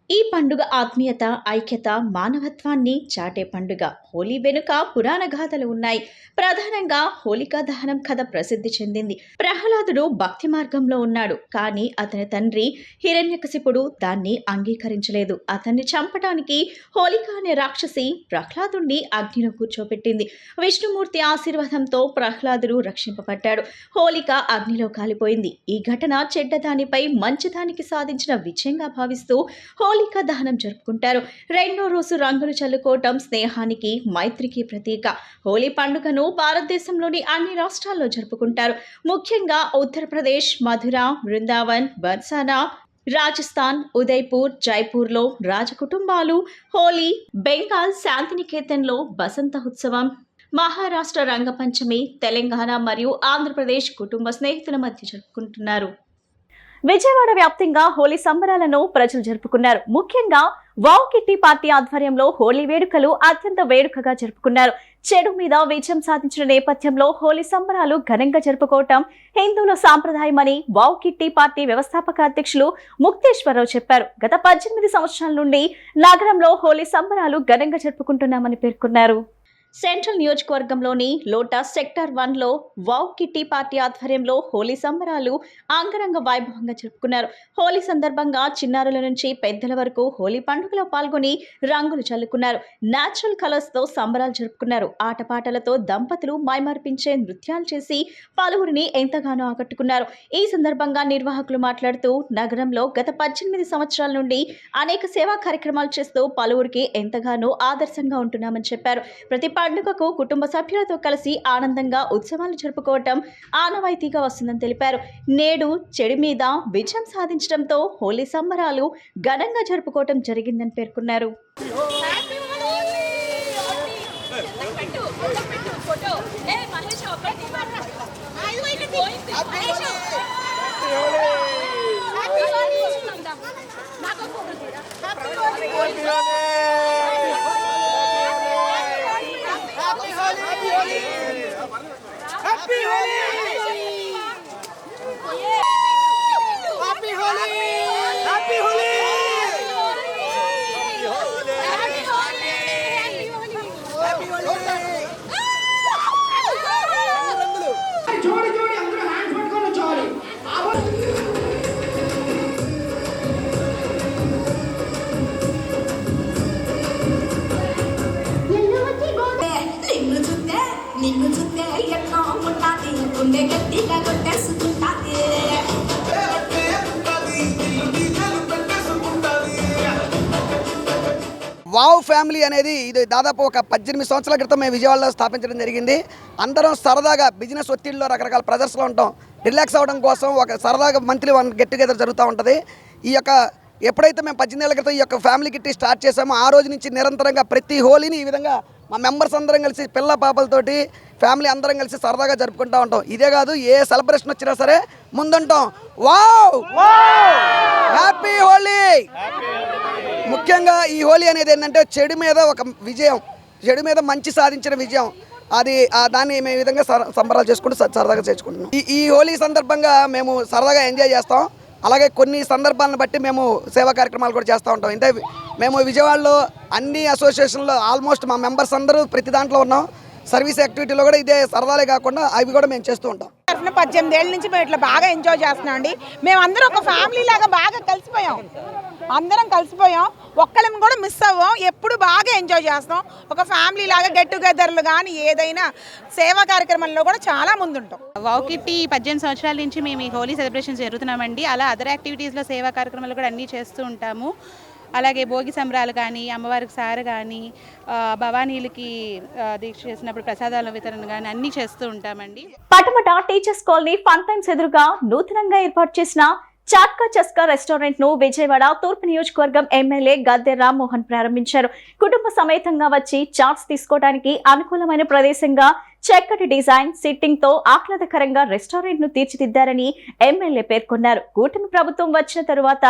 ఈ పండుగ ఆత్మీయత, ఐక్యత, మానవత్వాన్ని చాటే పండుగ. హోలీ వెనుక పురాణ గాథలు ఉన్నాయి. ప్రధానంగా హోలికా దహనం కథ ప్రసిద్ధి చెందింది. ప్రహ్లాదుడు భక్తి మార్గంలో ఉన్నాడు, కానీ అతని తండ్రి హిరణ్యకశిపుడు దాన్ని అంగీకరించలేదు. అతన్ని చంపడానికి హోలిక అనే రాక్షసి ప్రహ్లాదుడిని అగ్నిలో కూర్చోబెట్టింది. విష్ణుమూర్తి ఆశీర్వాదంతో ప్రహ్లాదుడు రక్షింపబడ్డాడు. హోలిక అగ్నిలో కాలిపోయింది. ఈ ఘటన చెడ్డదానిపై మంచిదానికి సాధించిన విజయంగా భావిస్తూ హోలికా దహనం జరుపుకుంటారు. రెండో రోజు రంగులు చల్లుకోవటం స్నేహానికి, మైత్రికి ప్రతీక. హోలీ పండుగను భారతదేశంలోని అన్ని రాష్ట్రాల్లో జరుపుకుంటారు. ముఖ్యంగా ఉత్తరప్రదేశ్, మథుర, బృందావన్, బర్సానా, రాజస్థాన్, ఉదయ్పూర్, జైపూర్లో రాజకుటుంబాలు హోలీ, బెంగాల్ శాంతినికేతన్లో బసంత ఉత్సవం, మహారాష్ట్ర రంగపంచమి, తెలంగాణ మరియు ఆంధ్రప్రదేశ్ కుటుంబ స్నేహితుల మధ్య జరుపుకుంటున్నారు. విజయవాడ వ్యాప్తంగా హోలీ సంబరాలను ప్రజలు జరుపుకున్నారు. ముఖ్యంగా వావ్ కిట్టి పార్టీ ఆధ్వర్యంలో హోలీ వేడుకలు అత్యంత వేడుకగా జరుపుకున్నారు. చెడు మీద విజయం సాధించిన నేపథ్యంలో హోలీ సంబరాలు ఘనంగా జరుపుకోవటం హిందువుల సాంప్రదాయమని వావ్ కిట్టి పార్టీ వ్యవస్థాపక అధ్యక్షులు ముక్తేశ్వరరావు చెప్పారు. గత 18 సంవత్సరాల నుండి నగరంలో హోలీ సంబరాలు ఘనంగా జరుపుకుంటున్నామని పేర్కొన్నారు. సెంట్రల్ నియోజకవర్గంలోని లోటస్ సెక్టార్ 1లో వావ్ కిట్టి పార్టీ ఆధ్వర్యంలో హోలీ సంబరాలు అంగరంగ వైభవంగా జరుపుకున్నారు. హోలీ సందర్భంగా చిన్నారుల నుంచి పెద్దల వరకు హోలీ పండుగలో పాల్గొని రంగులు చల్లుకున్నారు. న్యాచురల్ కలర్స్ తో సంబరాలు జరుపుకున్నారు. ఆటపాటలతో దంపతులు మైమర్పించే నృత్యాలు చేసి పలువురిని ఎంతగానో ఆకట్టుకున్నారు. ఈ సందర్భంగా నిర్వాహకులు మాట్లాడుతూ నగరంలో గత 18 సంవత్సరాల నుండి అనేక సేవా కార్యక్రమాలు చేస్తూ పలువురికి ఎంతగానో ఆదర్శంగా ఉంటున్నామని చెప్పారు. ప్రతి పండుగకు కుటుంబ సభ్యులతో కలిసి ఆనందంగా ఉత్సవాలు జరుపుకోవటం ఆనవాయితీగా వస్తుందని తెలిపారు. నేడు చెడు మీద విజయం సాధించడంతో హోలీ సంబరాలు ఘనంగా జరుపుకోవటం జరిగిందని పేర్కొన్నారు. వావ్ ఫ్యామిలీ అనేది ఇది దాదాపు ఒక 18 సంవత్సరాల క్రితం మేము విజయవాడలో స్థాపించడం జరిగింది. అందరం సరదాగా బిజినెస్ ఒత్తిడిలో రకరకాల ప్రెజర్స్లో ఉంటాం. రిలాక్స్ అవ్వడం కోసం ఒక సరదాగా మంత్లీ వన్ గెట్ టుగెదర్ జరుగుతూ ఉంటుంది. ఈ యొక్క ఎప్పుడైతే మేము 18 ఏళ్ల క్రితం ఈ యొక్క ఫ్యామిలీ కిట్ స్టార్ట్ చేసామో ఆ రోజు నుంచి నిరంతరంగా ప్రతి హోలీని ఈ విధంగా మా మెంబర్స్ అందరం కలిసి పిల్ల పాపలతోటి ఫ్యామిలీ అందరం కలిసి సరదాగా జరుపుకుంటూ ఉంటాం. ఇదే కాదు, ఏ సెలబ్రేషన్ వచ్చినా సరే ముందుంటాం. Wow happy Holi. ముఖ్యంగా ఈ హోలీ అనేది ఏంటంటే చెడు మీద ఒక విజయం, చెడు మీద మంచి సాధించిన విజయం. అది దాన్ని మేము ఈ విధంగా సంబరాలు చేసుకుంటూ సరదాగా చేసుకుంటున్నాం. ఈ హోలీ సందర్భంగా మేము సరదాగా ఎంజాయ్ చేస్తాం. అలాగే కొన్ని సందర్భాలను బట్టి మేము సేవా కార్యక్రమాలు కూడా చేస్తూ ఉంటాం. అంటే మేము విజయవాడలో అన్ని అసోసియేషన్లో ఆల్మోస్ట్ మా మెంబర్స్ అందరూ ప్రతి దాంట్లో ఉన్నాం. సర్వీస్ యాక్టివిటీలో కూడా ఇదే సరదాలే కాకుండా అవి కూడా మేము చేస్తూ ఉంటాం. 18 ఏళ్ళ నుంచి మేము ఇట్లా బాగా ఎంజాయ్ చేస్తున్నాం అండి. మేము అందరం ఒక ఫ్యామిలీ లాగా బాగా కలిసిపోయాం. ఒక్కళ్ళని కూడా మిస్ అవ్వం. ఎప్పుడు బాగా ఎంజాయ్ చేస్తాం. ఒక ఫ్యామిలీ లాగా గెట్ టుగెదర్లు కానీ ఏదైనా సేవా కార్యక్రమంలో కూడా చాలా ముందుంటాం. వావ్ కిట్ 18 సంవత్సరాల నుంచి మేము ఈ హోలీ సెలబ్రేషన్ జరుగుతున్నామండి. అలా అదర్ యాక్టివిటీస్లో సేవా కార్యక్రమాలు కూడా అన్నీ చేస్తూ ఉంటాము. అలాగే భోగి సంబరాలు కానీ, అమ్మవారికి సార కానీ, భవానీలకి దీక్ష చేసినప్పుడు ప్రసాదాల వితరణ కానీ అన్నీ చేస్తూ ఉంటామండి. Patamata teachers colony fun times ఎదురుగా నూతనంగా ఏర్పాటు చేసిన చాట్కా చస్కా రెస్టారెంట్ ను విజయవాడ తూర్పు నియోజకవర్గం ఎమ్మెల్యే గద్దె రామ్మోహన్ ప్రారంభించారు. కుటుంబ సమేతంగా వచ్చి చాట్స్ తీసుకోవడానికి అనుకూలమైన ప్రదేశంగా చక్కటి డిజైన్, సిట్టింగ్ తో ఆహ్లాదకరంగా రెస్టారెంట్ ను తీర్చిదిద్దారని ఎమ్మెల్యే పేర్కొన్నారు. కూటమి ప్రభుత్వం వచ్చిన తరువాత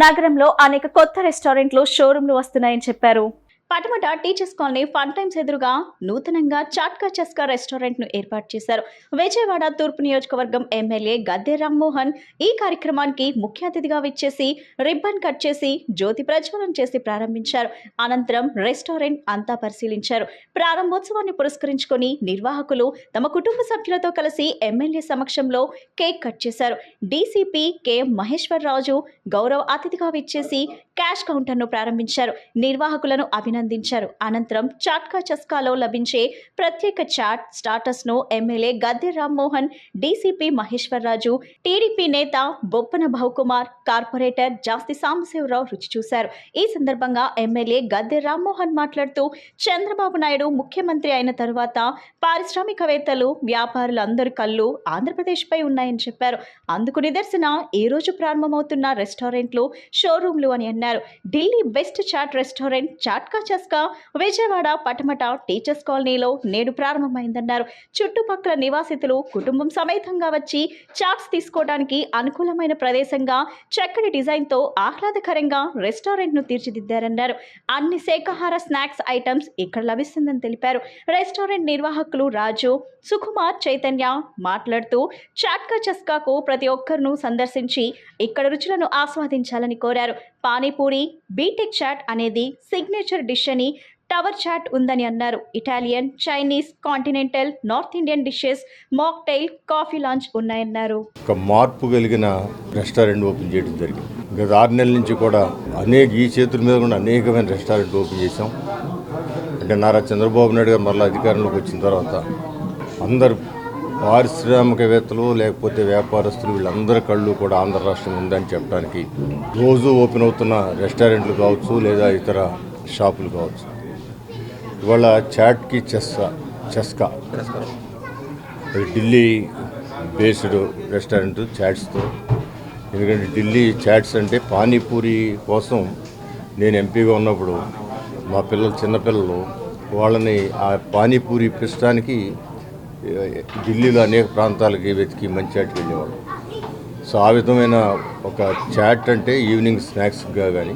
నగరంలో అనేక కొత్త రెస్టారెంట్లు, షోరూంలు వస్తున్నాయని చెప్పారు. Patamata teachers colony fun times ఎదురుగా నూతనంగా చాట్కా చస్కా రెస్టారెంట్ ను ఏర్పాటు చేశారు. విజయవాడ తూర్పు నియోజకవర్గం ఎమ్మెల్యే గద్దె రామ్మోహన్ ఈ కార్యక్రమానికి ముఖ్య అతిథిగా విచ్చేసి రిబ్బన్ కట్ చేసి జ్యోతి ప్రజ్వలన చేసి ప్రారంభించారు. అనంతరం రెస్టారెంట్ అంతా పరిశీలించారు. ప్రారంభోత్సవాన్ని పురస్కరించుకొని నిర్వాహకులు తమ కుటుంబ సభ్యులతో కలిసి ఎమ్మెల్యే సమక్షంలో కేక్ కట్ చేశారు. డీసీపీ కెఎం మహేశ్వరరాజు గౌరవ అతిథిగా విచ్చేసి క్యాష్ కౌంటర్ ను ప్రారంభించారు. నిర్వాహకులను అభినందించారు. అనంతరం చాట్కా చస్కాలో లభించే ప్రత్యేక చాట్ స్టార్టర్స్ ను MLA Gadde Rammohan, DCP Maheshwara Raju, TDP నేత బొప్పన భౌకుమార్, కార్పొరేటర్ జాస్తి సాంబశివరావు రుచి చూశారు. ఈ సందర్భంగా ఎమ్మెల్యే గద్దె రామ్మోహన్ మాట్లాడుతూ చంద్రబాబు నాయుడు ముఖ్యమంత్రి అయిన తరువాత పారిశ్రామికవేత్తలు, వ్యాపారులు అందరి కళ్ళు ఆంధ్రప్రదేశ్ పై ఉన్నాయని చెప్పారు. అందుకు నిదర్శన ఈ రోజు ప్రారంభమవుతున్న రెస్టారెంట్లు, షోరూంలు అని అన్నారు. Delhi best chaat restaurant Chatka Chaska Vijayawada Patamata teachers కాలనీలో నేడు ప్రారంభమైందన్నారు. చుట్టుపక్కల నివాసితులు కుటుంబం సమేతంగా వచ్చి చాట్స్ తీసుకోవడానికి అనుకూలమైన ప్రదేశంగా చక్కటి డిజైన్తో ఆహ్లాదకరంగా రెస్టారెంట్ను తీర్చిదిద్దారన్నారు. అన్ని శాకాహార స్నాక్స్ ఐటమ్స్ ఇక్కడ లభిస్తుందని తెలిపారు. రెస్టారెంట్ నిర్వాహకులు రాజు, సుకుమార్, చైతన్య మాట్లాడుతూ చాట్కా చస్కాకు ప్రతి ఒక్కరిను సందర్శించి ఇక్కడ రుచులను ఆస్వాదించాలని కోరారు. పానీపూరి, బీటెక్ చాట్ అనేది సిగ్నేచర్ డిష్ అని, టవర్ చాట్ ఉందని అన్నారు. Italian, Chinese, continental, north Indian dishes, mocktail, coffee lounge ఉన్నాయన్నారు. ఒక మార్పు కలిగిన రెస్టారెంట్ ఓపెన్ చేయడం జరిగింది. గత 6 నెలల నుంచి కూడా ఈ చేతుల మీద కూడా అనేకమైన రెస్టారెంట్ ఓపెన్ చేశాం. అంటే నారా చంద్రబాబు నాయుడు గారు మళ్ళీ అధికారంలోకి వచ్చిన తర్వాత అందరు పారిశ్రామికవేత్తలు లేకపోతే వ్యాపారస్తులు వీళ్ళందరి కళ్ళు కూడా ఆంధ్ర రాష్ట్రం ఉందని చెప్పడానికి రోజు ఓపెన్ అవుతున్న రెస్టారెంట్లు కావచ్చు లేదా ఇతర షాపులు కావచ్చు. ఇవాళ చాట్కి చస్కా ఢిల్లీ బేస్డ్ రెస్టారెంట్ చాట్స్తో. ఎందుకంటే ఢిల్లీ చాట్స్ అంటే పానీపూరి కోసం నేను ఎంపీగా ఉన్నప్పుడు మా చిన్నపిల్లలు వాళ్ళని ఆ పానీపూరి ఇప్పించడానికి ఢిల్లీలో అనేక ప్రాంతాలకి వెతికి మంచి చాట్కి వెళ్ళేవాళ్ళు. సో ఆ విధమైన ఒక చాట్ అంటే ఈవినింగ్ స్నాక్స్గా కానీ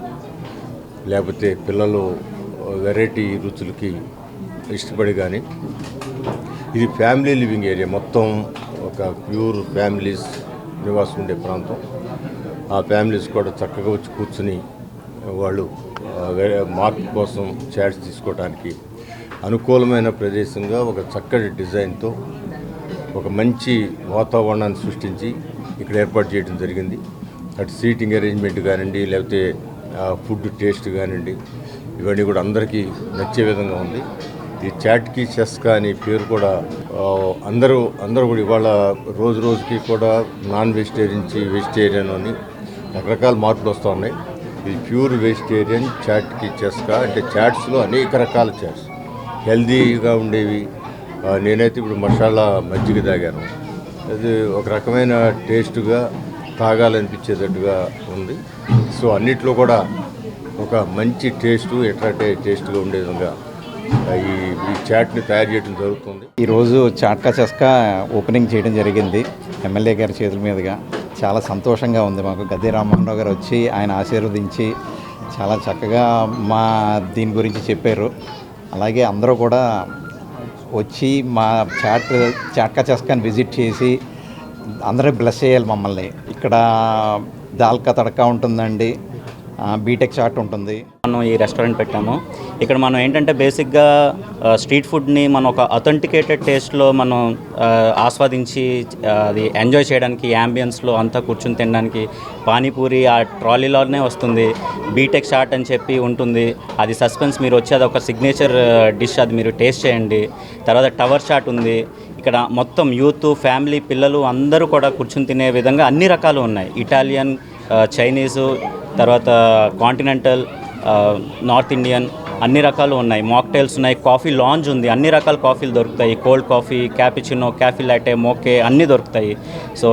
లేకపోతే పిల్లలు వెరైటీ రుచులకి ఇష్టపడి కానీ, ఇది ఫ్యామిలీ లివింగ్ ఏరియా, మొత్తం ఒక ప్యూర్ ఫ్యామిలీస్ నివాసం ఉండే ప్రాంతం. ఆ ఫ్యామిలీస్ కూడా చక్కగా వచ్చి కూర్చుని వాళ్ళు మార్పు కోసం చాట్స్ తీసుకోవడానికి అనుకూలమైన ప్రదేశంగా ఒక చక్కటి డిజైన్తో ఒక మంచి వాతావరణాన్ని సృష్టించి ఇక్కడ ఏర్పాటు చేయడం జరిగింది. అటు సీటింగ్ అరేంజ్మెంట్ కానివ్వండి, లేకపోతే ఫుడ్ టేస్ట్ కానివ్వండి, ఇవన్నీ కూడా అందరికీ నచ్చే విధంగా ఉంది. ఈ చాట్కి చస్కా అనే పేరు కూడా అందరూ కూడా ఇవాళ రోజు రోజుకి కూడా నాన్ వెజిటేరియన్ నుంచి వెజిటేరియన్ అని రకరకాల మార్పులు వస్తూ ఉన్నాయి. ఇది ప్యూర్ వెజిటేరియన్ చాట్కి చెస్కా. అంటే చాట్స్లో అనేక రకాల చాట్స్ హెల్దీగా ఉండేవి. నేనైతే ఇప్పుడు మసాలా మజ్జిగ తాగాను. అది ఒక రకమైన టేస్ట్గా తాగాలనిపించేటట్టుగా ఉంది. సో అన్నిట్లో కూడా ఒక మంచి టేస్ట్గా ఉండే విధంగా ఈ చాట్ని తయారు చేయడం జరుగుతుంది. ఈరోజు చాట్కా చెస్కా ఓపెనింగ్ చేయడం జరిగింది ఎమ్మెల్యే గారి చేతుల మీదుగా. చాలా సంతోషంగా ఉంది మాకు. గద్దె రామ్మోహన్ రావు గారు వచ్చి ఆయన ఆశీర్వదించి చాలా చక్కగా మా దీని గురించి చెప్పారు. అలాగే అందరూ కూడా వచ్చి మా చాట్కా చెస్కాని విజిట్ చేసి అందరూ బ్లెస్ చేయాలి మమ్మల్ని. ఇక్కడ దాల్కా తడకా ఉంటుందండి, బీటెక్ చాట్ ఉంటుంది. మనం ఈ రెస్టారెంట్ పెట్టాము. ఇక్కడ మనం ఏంటంటే బేసిక్గా స్ట్రీట్ ఫుడ్ని మనం ఒక అథెంటికేటెడ్ టేస్ట్లో మనం ఆస్వాదించి అది ఎంజాయ్ చేయడానికి యాంబియన్స్లో అంతా కూర్చుని తినడానికి పానీపూరి ఆ ట్రాలీలోనే వస్తుంది. బీటెక్ చాట్ అని చెప్పి ఉంటుంది, అది సస్పెన్స్. మీరు వచ్చి అది ఒక సిగ్నేచర్ డిష్, అది మీరు టేస్ట్ చేయండి. తర్వాత టవర్ చాట్ ఉంది. ఇక్కడ మొత్తం యూత్, ఫ్యామిలీ, పిల్లలు అందరూ కూడా కూర్చుని తినే విధంగా అన్ని రకాలు ఉన్నాయి. ఇటాలియన్, చైనీసు, తర్వాత కాంటినెంటల్, నార్త్ ఇండియన్ అన్ని రకాలు ఉన్నాయి. మాక్టైల్స్ ఉన్నాయి, కాఫీ లాంజ్ ఉంది, అన్ని రకాల కాఫీలు దొరుకుతాయి. Cold coffee, cappuccino, coffee latte, mocha అన్నీ దొరుకుతాయి. సో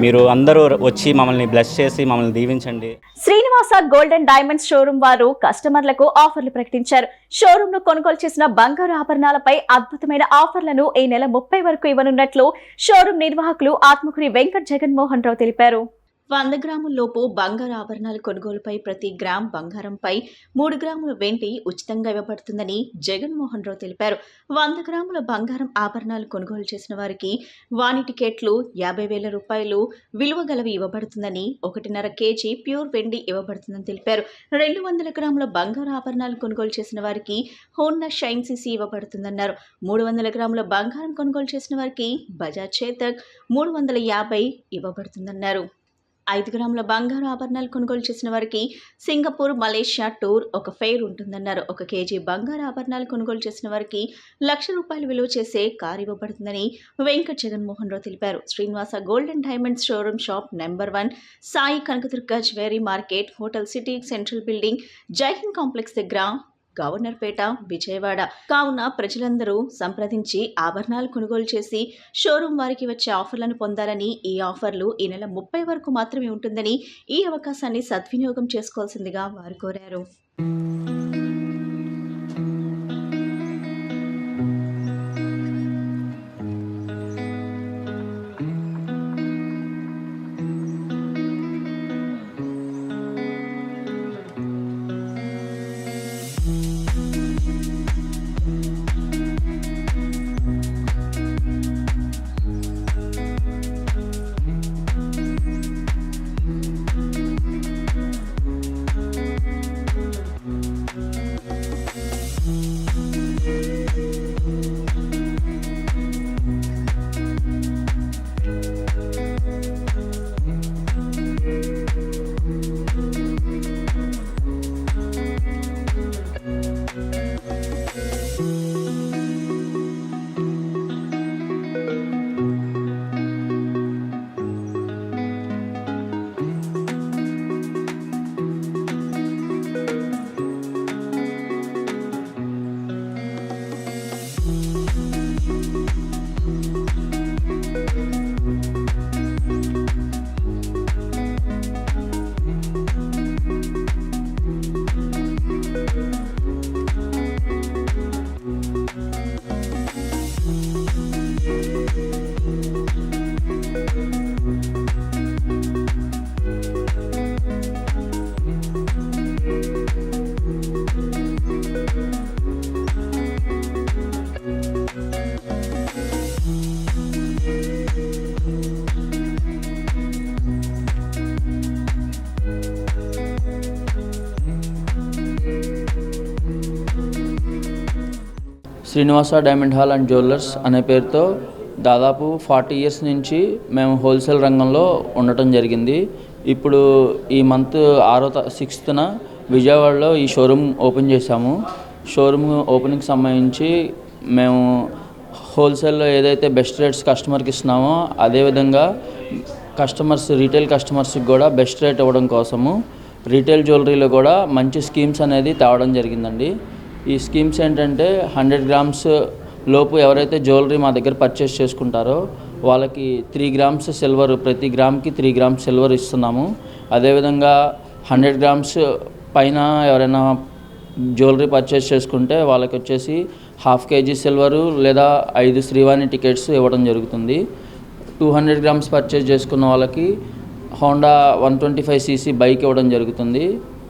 మీరు అందరూ వచ్చి మమ్మల్ని బ్లెస్ చేసి మమ్మల్ని దీవించండి. Srinivasa gold and diamonds showroom వారు కస్టమర్లకు ఆఫర్లు ప్రకటించారు. షోరూమ్ ను కొనుగోలు చేసిన బంగారు ఆభరణాలపై అద్భుతమైన ఆఫర్లను ఈ నెల 30 వరకు ఇవ్వనున్నట్లు షోరూమ్ నిర్వాహకులు ఆత్మకూరి వెంకట్ జగన్మోహన్ రావు తెలిపారు. 100 గ్రాముల్లోపు బంగారు ఆభరణాల కొనుగోలుపై ప్రతి గ్రామ్ బంగారంపై 3 గ్రాముల వెండి ఉచితంగా ఇవ్వబడుతుందని జగన్మోహన్ రావు తెలిపారు. 100 గ్రాముల బంగారం ఆభరణాలు కొనుగోలు చేసిన వారికి వాణి టికెట్లు 50,000 రూపాయలు విలువ గలవి ఇవ్వబడుతుందని, 1.5 కేజీ ప్యూర్ వెండి ఇవ్వబడుతుందని తెలిపారు. 200 గ్రాముల బంగారు ఆభరణాలు కొనుగోలు చేసిన వారికి హోండా షైన్ సీసీ ఇవ్వబడుతుందన్నారు. 300 గ్రాముల బంగారం కొనుగోలు చేసిన వారికి బజాజ్ చేతక్ 350 ఇవ్వబడుతుందన్నారు. 5 గ్రాముల బంగారు ఆభరణాలు కొనుగోలు చేసిన వారికి సింగపూర్, మలేషియా టూర్ ఒక ఫెయిర్ ఉంటుందన్నారు. 1 కేజీ బంగారు ఆభరణాలు కొనుగోలు చేసిన వారికి ₹1,00,000 విలువ చేసే కారు ఇవ్వబడుతుందని వెంకట్ జగన్మోహన్ రావు తెలిపారు. Srinivasa gold and diamonds showroom shop number 1, Sai Kanakadurga jewellery market, hotel city central building, Jaihind complex దగ్గర, గవర్నర్పేట, విజయవాడ. కావున ప్రజలందరూ సంప్రదించి ఆభరణాలు కొనుగోలు చేసి షోరూం వారికి వచ్చే ఆఫర్లను పొందాలని, ఈ ఆఫర్లు ఈ నెల 30 వరకు మాత్రమే ఉంటుందని, ఈ అవకాశాన్ని సద్వినియోగం చేసుకోవాల్సిందిగా వారు కోరారు. Srinivasa diamond hall and jewellers అనే పేరుతో దాదాపు 40 ఇయర్స్ నుంచి మేము హోల్సేల్ రంగంలో ఉండటం జరిగింది. ఇప్పుడు ఈ మంత్ 6వ విజయవాడలో ఈ షోరూమ్ ఓపెన్ చేశాము. షోరూమ్ ఓపెనింగ్కి సంబంధించి మేము హోల్సేల్లో ఏదైతే బెస్ట్ రేట్స్ కస్టమర్కి ఇస్తున్నామో అదేవిధంగా రీటైల్ కస్టమర్స్కి కూడా బెస్ట్ రేట్ ఇవ్వడం కోసము రీటైల్ జ్యువెలరీలో కూడా మంచి స్కీమ్స్ అనేది తేవడం జరిగిందండి. ఈ స్కీమ్స్ ఏంటంటే 100 గ్రామ్స్ లోపు ఎవరైతే జ్యువెలరీ మా దగ్గర పర్చేస్ చేసుకుంటారో వాళ్ళకి 3 గ్రామ్స్ సిల్వర్, ప్రతి గ్రామ్కి 3 గ్రామ్స్ సిల్వర్ ఇస్తున్నాము. అదేవిధంగా 100 గ్రామ్స్ పైన ఎవరైనా జ్యువెలరీ పర్చేస్ చేసుకుంటే వాళ్ళకి వచ్చేసి 1/2 kg సిల్వరు లేదా 5 శ్రీవాణి టికెట్స్ ఇవ్వడం జరుగుతుంది. 200 గ్రామ్స్ పర్చేస్ చేసుకున్న వాళ్ళకి హోండా 125cc బైక్ ఇవ్వడం జరుగుతుంది.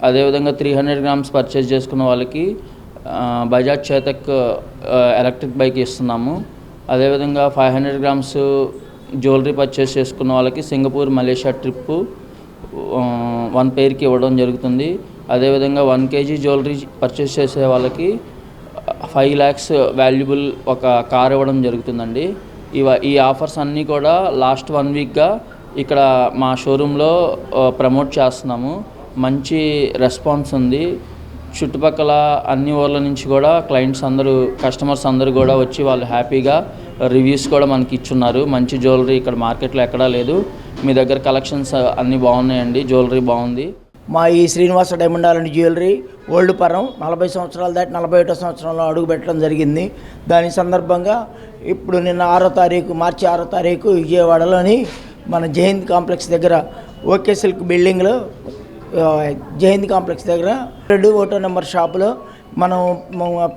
అదేవిధంగా 300 గ్రామ్స్ పర్చేస్ చేసుకున్న వాళ్ళకి బజాజ్ చేతక్ ఎలక్ట్రిక్ బైక్ ఇస్తున్నాము. అదేవిధంగా 500 గ్రామ్స్ జ్యువెలరీ పర్చేస్ చేసుకున్న వాళ్ళకి సింగపూర్, మలేషియా ట్రిప్పు 1 పేర్కి ఇవ్వడం జరుగుతుంది. అదేవిధంగా 1 kg జ్యువెలరీ పర్చేస్ చేసే వాళ్ళకి 5 lakhs వాల్యుబుల్ ఒక కార్ ఇవ్వడం జరుగుతుందండి. ఈ ఆఫర్స్ అన్నీ కూడా లాస్ట్ 1 వీక్గా ఇక్కడ మా షోరూంలో ప్రమోట్ చేస్తున్నాము. మంచి రెస్పాన్స్ ఉంది. చుట్టుపక్కల అన్ని ఊర్ల నుంచి కూడా క్లయింట్స్ అందరూ, కస్టమర్స్ అందరూ కూడా వచ్చి వాళ్ళు హ్యాపీగా రివ్యూస్ కూడా మనకి ఇచ్చున్నారు. మంచి జ్యువెలరీ ఇక్కడ మార్కెట్లో ఎక్కడా లేదు, మీ దగ్గర కలెక్షన్స్ అన్నీ బాగున్నాయండి, జ్యువెలరీ బాగుంది. మా ఈ Srinivasa diamond hall and jewellery old పరం 40 సంవత్సరాలు దాటి 41వ సంవత్సరంలో అడుగు పెట్టడం జరిగింది. దాని సందర్భంగా ఇప్పుడు నిన్న మార్చి 6వ తారీఖు విజయవాడలోని మన జయంత్ కాంప్లెక్స్ దగ్గర ఓకే సిల్క్ బిల్డింగ్లో జయంత్ కాంప్లెక్స్ దగ్గర 1 నెంబర్ షాపులో మనం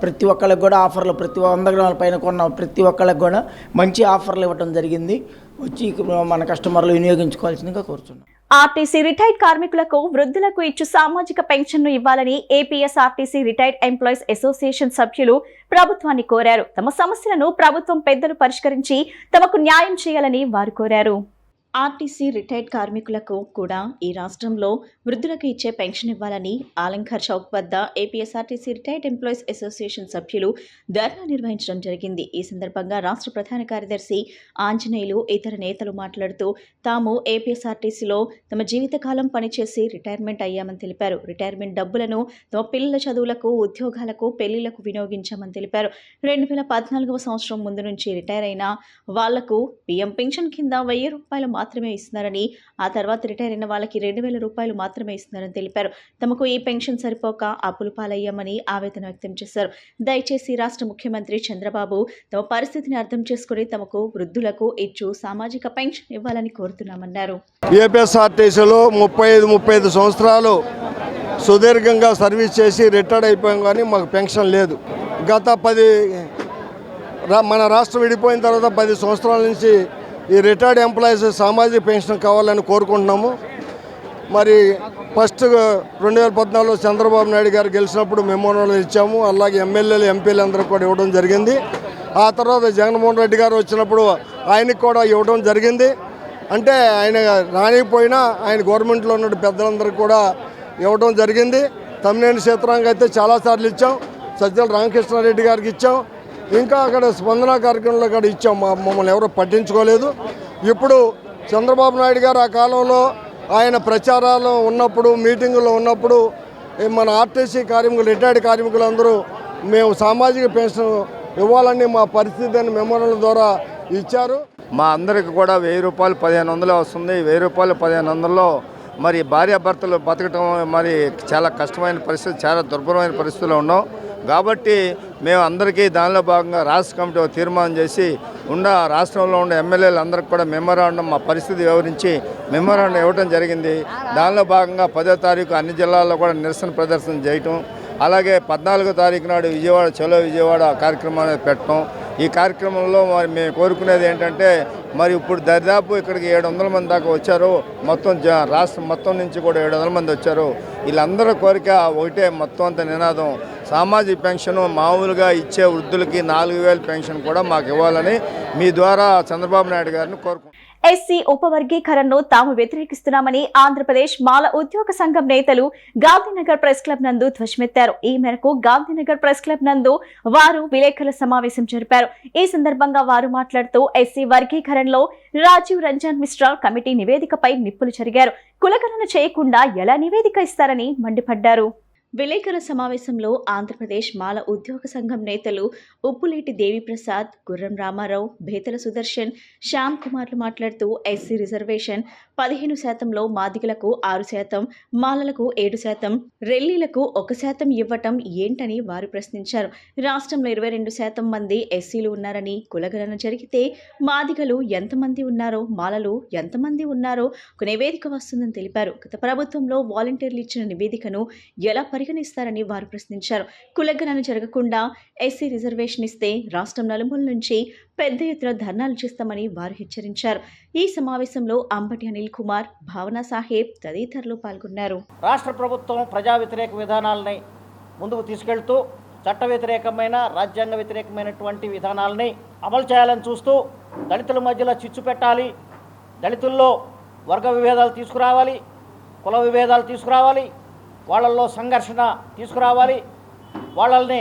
ప్రతి ఒక్కళ్ళకి కూడా ఆఫర్లు, ప్రతి 100 గ్రాముల పైన కొన్న ప్రతి ఒక్కళ్ళకి కూడా మంచి ఆఫర్లు ఇవ్వడం జరిగింది. వచ్చి మన కస్టమర్లు వినియోగించుకోవాల్సిందిగా కోరుతున్నాం. ఆర్టీసీ రిటైర్డ్ కార్మికులకు, వృద్ధులకు ఇచ్చు సామాజిక పెన్షన్ను ఇవ్వాలని ఏపీఎస్ఆర్టీసీ రిటైర్డ్ ఎంప్లాయీస్ అసోసియేషన్ సభ్యులు ప్రభుత్వాన్ని కోరారు. తమ సమస్యలను ప్రభుత్వం పెద్దలు పరిష్కరించి తమకు న్యాయం చేయాలని వారు కోరారు. ఆర్టీసీ రిటైర్డ్ కార్మికులకు కూడా ఈ రాష్ట్రంలో వృద్ధులకు ఇచ్చే పెన్షన్ ఇవ్వాలని ఆలంఘర్ చౌక్ వద్ద ఏపీఎస్ఆర్టీసీ రిటైర్డ్ ఎంప్లాయీస్ అసోసియేషన్ సభ్యులు ధర్నా నిర్వహించడం జరిగింది. ఈ సందర్భంగా రాష్ట్ర ప్రధాన కార్యదర్శి ఆంజనేయులు ఇతర నేతలు మాట్లాడుతూ తాము ఏపీఎస్ఆర్టీసీలో తమ జీవితకాలం పనిచేసి రిటైర్మెంట్ అయ్యామని తెలిపారు. రిటైర్మెంట్ డబ్బులను తమ పిల్లల చదువులకు, ఉద్యోగాలకు, పెళ్లిళ్లకు వినియోగించామని తెలిపారు. 2014వ సంవత్సరం ముందు నుంచి రిటైర్ అయిన వాళ్లకు పీఎం పెన్షన్ కింద 1000 రూపాయలు మాత్రమే ఇస్తున్నారని, ఆ తర్వాత రిటైర్ అయిన వాళ్ళకి 2000 రూపాయలు మాత్రమే ఇస్తున్నారని తెలిపారు. తమకు ఈ పెన్షన్ సరిపోక అప్పులు పాలయ్యామని ఆవేదన వ్యక్తం చేశారు. దయచేసి రాష్ట్ర ముఖ్యమంత్రి చంద్రబాబు తమ పరిస్థితిని అర్థం చేసుకుని తమకు వృద్ధులకు ఇచ్చు సామాజిక పెన్షన్ ఇవ్వాలని కోరుతున్నామన్నారు. ఏపీఎస్ఆర్టీసీలో 35 సంవత్సరాలు సుదీర్ఘంగా సర్వీస్ చేసి రిటైర్డ్ అయిపోయాం, కానీ మాకు పెన్షన్ లేదు. మన రాష్ట్రం విడిపోయిన తర్వాత 10 సంవత్సరాల నుంచి ఈ రిటైర్డ్ ఎంప్లాయీస్ సామాజిక పెన్షన్ కావాలని కోరుకుంటున్నాము. మరి ఫస్ట్ 2014లో చంద్రబాబు నాయుడు గారు గెలిచినప్పుడు మెమోరాండం ఇచ్చాము. అలాగే ఎమ్మెల్యేలు, ఎంపీలు అందరూ కూడా ఇవ్వడం జరిగింది. ఆ తర్వాత జగన్మోహన్ రెడ్డి గారు వచ్చినప్పుడు ఆయనకు కూడా ఇవ్వడం జరిగింది. అంటే ఆయన రానిపోయినా ఆయన గవర్నమెంట్లో ఉన్న పెద్దలందరికీ కూడా ఇవ్వడం జరిగింది. తమ్మినేని సీతారాంకి అయితే చాలాసార్లు ఇచ్చాం, సజ్జల రామకృష్ణారెడ్డి గారికి ఇచ్చాం, ఇంకా అక్కడ స్పందన కార్యక్రమంలో కూడా ఇచ్చాం. మమ్మల్ని ఎవరో పట్టించుకోలేదు. ఇప్పుడు చంద్రబాబు నాయుడు గారు ఆ కాలంలో ఆయన ప్రచారాలు ఉన్నప్పుడు, మీటింగుల్లో ఉన్నప్పుడు మన ఆర్టీసీ కార్మికులు, రిటైర్డ్ కార్మికులందరూ మేము సామాజిక పెన్షన్ ఇవ్వాలని మా పరిస్థితి అని మెమోరాండం ద్వారా ఇచ్చారు. మా అందరికి కూడా 1000 రూపాయలు 1500 వస్తుంది. 1000 రూపాయలు 1500లో మరి భార్యాభర్తలు బతకటం మరి చాలా కష్టమైన పరిస్థితి, చాలా దుర్భరమైన పరిస్థితిలో ఉన్నాం. కాబట్టి మేము అందరికీ దానిలో భాగంగా రాష్ట్ర కమిటీ తీర్మానం చేసి రాష్ట్రంలో ఉన్న ఎమ్మెల్యేలు అందరికి కూడా మెమోరాండం, మా పరిస్థితి వివరించి మెమోరాండం ఇవ్వడం జరిగింది. దానిలో భాగంగా 10వ తారీఖు అన్ని జిల్లాల్లో కూడా నిరసన ప్రదర్శన చేయటం, అలాగే 14వ తారీఖు నాడు విజయవాడ చలో విజయవాడ కార్యక్రమాన్ని పెట్టడం. ఈ కార్యక్రమంలో మరి మేము కోరుకునేది ఏంటంటే, మరి ఇప్పుడు దరిదాపు ఇక్కడికి 700 మంది దాకా వచ్చారు. మొత్తం రాష్ట్రం మొత్తం నుంచి కూడా 700 మంది వచ్చారు. వీళ్ళందరూ కోరిక ఒకటే, మొత్తం అంత నినాదం సామాజిక పెన్షన్ మామూలుగా ఇచ్చే వృద్ధులకి 4000 పెన్షన్ కూడా మాకు ఇవ్వాలని మీ ద్వారా చంద్రబాబు నాయుడు గారిని కోరుకుంటున్నాం. ఎస్సీ ఉపవర్గీకరణను తాము వ్యతిరేకిస్తున్నామని ఆంధ్రప్రదేశ్ మాల ఉద్యోగ సంఘం నేతలు గాంధీనగర్ ప్రెస్ క్లబ్ నందు ధ్వజమెత్తారు. ఈ మేరకు గాంధీనగర్ ప్రెస్ క్లబ్ నందు వారు విలేకరుల సమావేశం జరిపారు. ఈ సందర్భంగా వారు మాట్లాడుతూ ఎస్సీ వర్గీకరణలో రాజీవ్ రంజన్ మిశ్రా కమిటీ నివేదికపై నిప్పులు చెరిగారు. కులగణన చేయకుండా ఎలా నివేదిక ఇస్తారని మండిపడ్డారు. విలేకరుల సమావేశంలో ఆంధ్రప్రదేశ్ మాల ఉద్యోగ సంఘం నేతలు ఉప్పులేటి దేవిప్రసాద్, గుర్రం రామారావు, బేతల సుదర్శన్, శ్యామ్ కుమార్లు మాట్లాడుతూ ఎస్సీ రిజర్వేషన్ 15%లో మాదిగలకు 6%, మాలలకు 7%, రెల్లీలకు 1% ఇవ్వటం ఏంటని వారు ప్రశ్నించారు. రాష్ట్రంలో 22% మంది ఎస్సీలు ఉన్నారని, కులగణన జరిగితే మాదిగలు ఎంతమంది ఉన్నారో, మాలలు ఎంతమంది ఉన్నారో ఒక నివేదిక వస్తుందని తెలిపారు. గత ప్రభుత్వంలో వాలంటీర్లు ఇచ్చిన నివేదికను ఎలా పరిగణిస్తారని వారు ప్రశ్నించారు. కులగణన జరగకుండా ఎస్సీ రిజర్వేషన్ ఇస్తే రాష్ట్రం నలుమూల నుంచి పెద్ద ఎత్తున ధర్నాలు చేస్తామని వారు హెచ్చరించారు. ఈ సమావేశంలో అంబటి అనిల్ కుమార్, భావనా సాహెబ్ తదితరులు పాల్గొన్నారు. రాష్ట్ర ప్రభుత్వం ప్రజా వ్యతిరేక విధానాలని ముందుకు తీసుకెళ్తూ చట్ట వ్యతిరేకమైన, రాజ్యాంగ వ్యతిరేకమైనటువంటి విధానాలని అమలు చేయాలని చూస్తూ దళితుల మధ్యలో చిచ్చు పెట్టాలి, దళితుల్లో వర్గ విభేదాలు తీసుకురావాలి, కుల విభేదాలు తీసుకురావాలి, వాళ్ళల్లో సంఘర్షణ తీసుకురావాలి, వాళ్ళని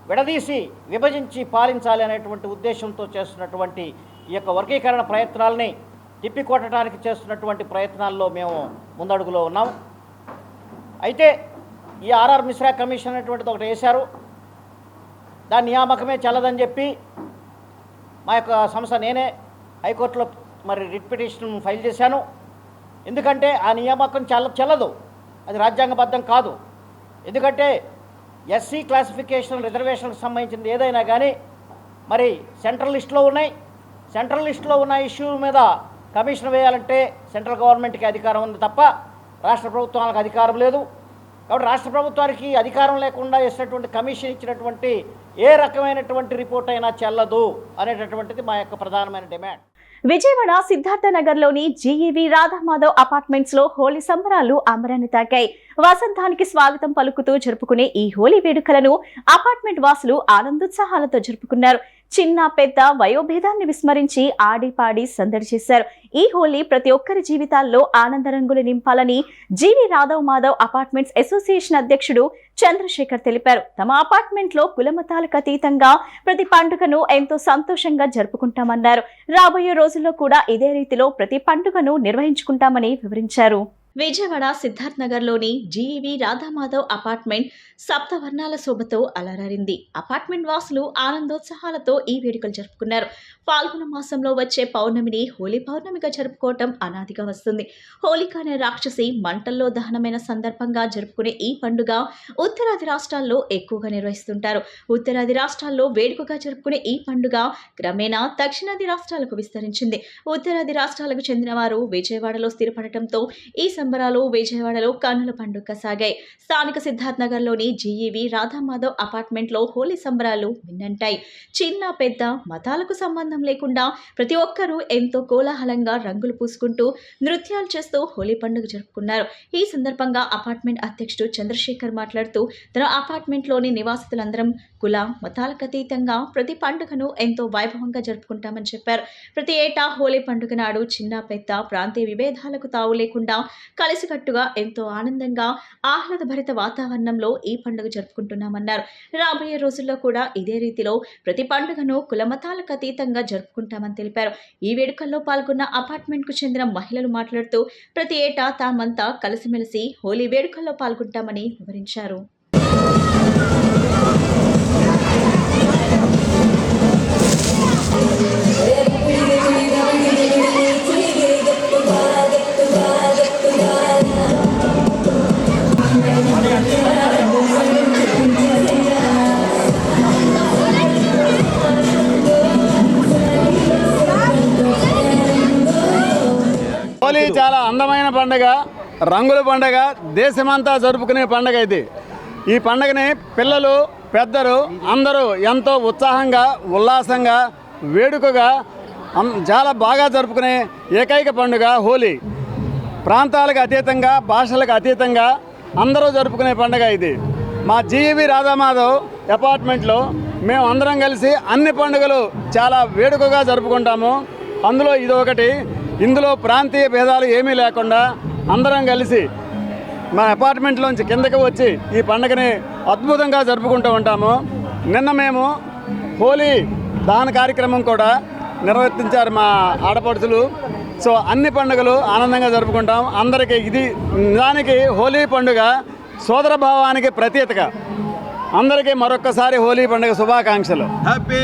విడదీసి విభజించి పాలించాలి అనేటువంటి ఉద్దేశంతో చేస్తున్నటువంటి ఈ యొక్క వర్గీకరణ ప్రయత్నాలని తిప్పికొట్టడానికి చేస్తున్నటువంటి ప్రయత్నాల్లో మేము ముందడుగులో ఉన్నాం. అయితే ఈ ఆర్ఆర్ మిశ్రా కమిషన్ అనేటువంటిది ఒకటి వేశారు. దాని నియామకమే చెల్లదని చెప్పి మా యొక్క సంస్థ నేనే హైకోర్టులో రిట్ పిటిషన్ ఫైల్ చేశాను. ఎందుకంటే ఆ నియామకం చెల్లదు, అది రాజ్యాంగబద్ధం కాదు. ఎందుకంటే ఎస్సీ క్లాసిఫికేషన్ రిజర్వేషన్కి సంబంధించింది ఏదైనా కానీ సెంట్రల్ లిస్టులో ఉన్నాయి. సెంట్రల్ లిస్టులో ఉన్న ఇష్యూ మీద కమిషన్ వేయాలంటే సెంట్రల్ గవర్నమెంట్కి అధికారం ఉంది తప్ప రాష్ట్ర ప్రభుత్వానికి అధికారం లేదు. కాబట్టి రాష్ట్ర ప్రభుత్వానికి అధికారం లేకుండా వేసినటువంటి కమిషన్ ఇచ్చినటువంటి ఏ రకమైనటువంటి రిపోర్ట్ అయినా చెల్లదు అనేటటువంటిది మా యొక్క ప్రధానమైన డిమాండ్. విజయవాడ సిద్ధార్థ నగర్లోని జీఈవి రాధామాధవ్ అపార్ట్మెంట్స్ లో హోలీ సంబరాలు అంబరాన్ని తాకాయి. వసంతానికి స్వాగతం పలుకుతూ జరుపుకునే ఈ హోలీ వేడుకలను అపార్ట్మెంట్ వాసులు ఆనందోత్సాహాలతో జరుపుకున్నారు. చిన్న పెద్ద వయోభేదాన్ని విస్మరించి ఆడి పాడి సందడి చేశారు. ఈ హోలీ ప్రతి ఒక్కరి జీవితాల్లో ఆనంద రంగులు నింపాలని జీవి రాధవ్ మాధవ్ అపార్ట్మెంట్స్ అసోసియేషన్ అధ్యక్షుడు చంద్రశేఖర్ తెలిపారు. తమ అపార్ట్మెంట్ లో కులమతాలకు అతీతంగా ప్రతి పండుగను ఎంతో సంతోషంగా జరుపుకుంటామన్నారు. రాబోయే రోజుల్లో కూడా ఇదే రీతిలో ప్రతి పండుగను నిర్వహించుకుంటామని వివరించారు. విజయవాడ సిద్ధార్థ్ నగర్లోని జీఈవి రాధామాధవ్ అపార్ట్మెంట్ సప్తవర్ణాల శోభతో అలరారింది. అపార్ట్మెంట్ వాసులు ఆనందోత్సాహాలతో ఈ వేడుకలు జరుపుకున్నారు. ఫాల్గుణ మాసంలో వచ్చే పౌర్ణమిని హోలీ పౌర్ణమిగా జరుపుకోవటం అనాదిగా వస్తుంది. హోలిక అనే రాక్షసి మంటల్లో దహనమైన సందర్భంగా జరుపుకునే ఈ పండుగ ఉత్తరాది రాష్ట్రాల్లో ఎక్కువగా నిర్వహిస్తుంటారు. ఉత్తరాది రాష్ట్రాల్లో వేడుకగా జరుపుకునే ఈ పండుగ క్రమేణా దక్షిణాది రాష్ట్రాలకు విస్తరించింది. ఉత్తరాది రాష్ట్రాలకు చెందిన వారు విజయవాడలో స్థిరపడటంతో ఈ సంబరాలు విజయవాడలో కన్నుల పండుగ సాగాయి. స్థానిక సిద్ధార్థ్ నగర్లోని జీఈవి రాధామాధవ్ అపార్ట్మెంట్ లో హోలీ సంబరాలు మిన్నంటాయి. చిన్న పెద్ద మతాలకు సంబంధం లేకుండా ప్రతి ఒక్కరూ ఎంతో కోలాహలంగా రంగులు పూసుకుంటూ నృత్యాలు చేస్తూ హోలీ పండుగ జరుపుకున్నారు. ఈ సందర్భంగా అపార్ట్మెంట్ అధ్యక్షుడు చంద్రశేఖర్ మాట్లాడుతూ తన అపార్ట్మెంట్ లోని నివాసితులందరం కుల మతాలకు అతీతంగా ప్రతి పండుగను ఎంతో వైభవంగా జరుపుకుంటామని చెప్పారు. ప్రతి ఏటా హోలీ పండుగ నాడు చిన్న పెద్ద ప్రాంతీయ విభేదాలకు తావు లేకుండా కలిసికట్టుగా ఎంతో ఆనందంగా ఆహ్లాదభరిత వాతావరణంలో ఈ పండుగ జరుపుకుంటున్నామన్నారు. రాబోయే రోజుల్లో కూడా ఇదే రీతిలో ప్రతి పండుగను కులమతాలకు అతీతంగా జరుపుకుంటామని తెలిపారు. ఈ వేడుకల్లో పాల్గొన్న అపార్ట్మెంట్ కు చెందిన మహిళలు మాట్లాడుతూ ప్రతి ఏటా తామంతా కలిసిమెలిసి హోలీ వేడుకల్లో పాల్గొంటామని వివరించారు. హోలీ చాలా అందమైన పండుగ, రంగుల పండుగ, దేశమంతా జరుపుకునే పండుగ ఇది. ఈ పండుగని పిల్లలు పెద్దలు అందరూ ఎంతో ఉత్సాహంగా ఉల్లాసంగా వేడుకగా చాలా బాగా జరుపుకునే ఏకైక పండుగ హోలీ. ప్రాంతాలకు అతీతంగా భాషలకు అతీతంగా అందరూ జరుపుకునే పండుగ ఇది. మా జీవి రాధామాధవ్ అపార్ట్మెంట్లో మేము అందరం కలిసి అన్ని పండుగలు చాలా వేడుకగా జరుపుకుంటాము. అందులో ఇది ఒకటి. ఇందులో ప్రాంతీయ భేదాలు ఏమీ లేకుండా అందరం కలిసి మా అపార్ట్మెంట్లోంచి కిందకి వచ్చి ఈ పండుగని అద్భుతంగా జరుపుకుంటూ ఉంటాము. నిన్న మేము హోలీ దహన కార్యక్రమం కూడా నిర్వర్తించారు మా ఆడపడుచులు. సో అన్ని పండుగలు ఆనందంగా జరుపుకుంటాం. అందరికీ ఇది నిజానికి హోలీ పండుగ సోదర భావానికి ప్రతీకగా అందరికీ మరొక్కసారి హోలీ పండుగ శుభాకాంక్షలు. హ్యాపీ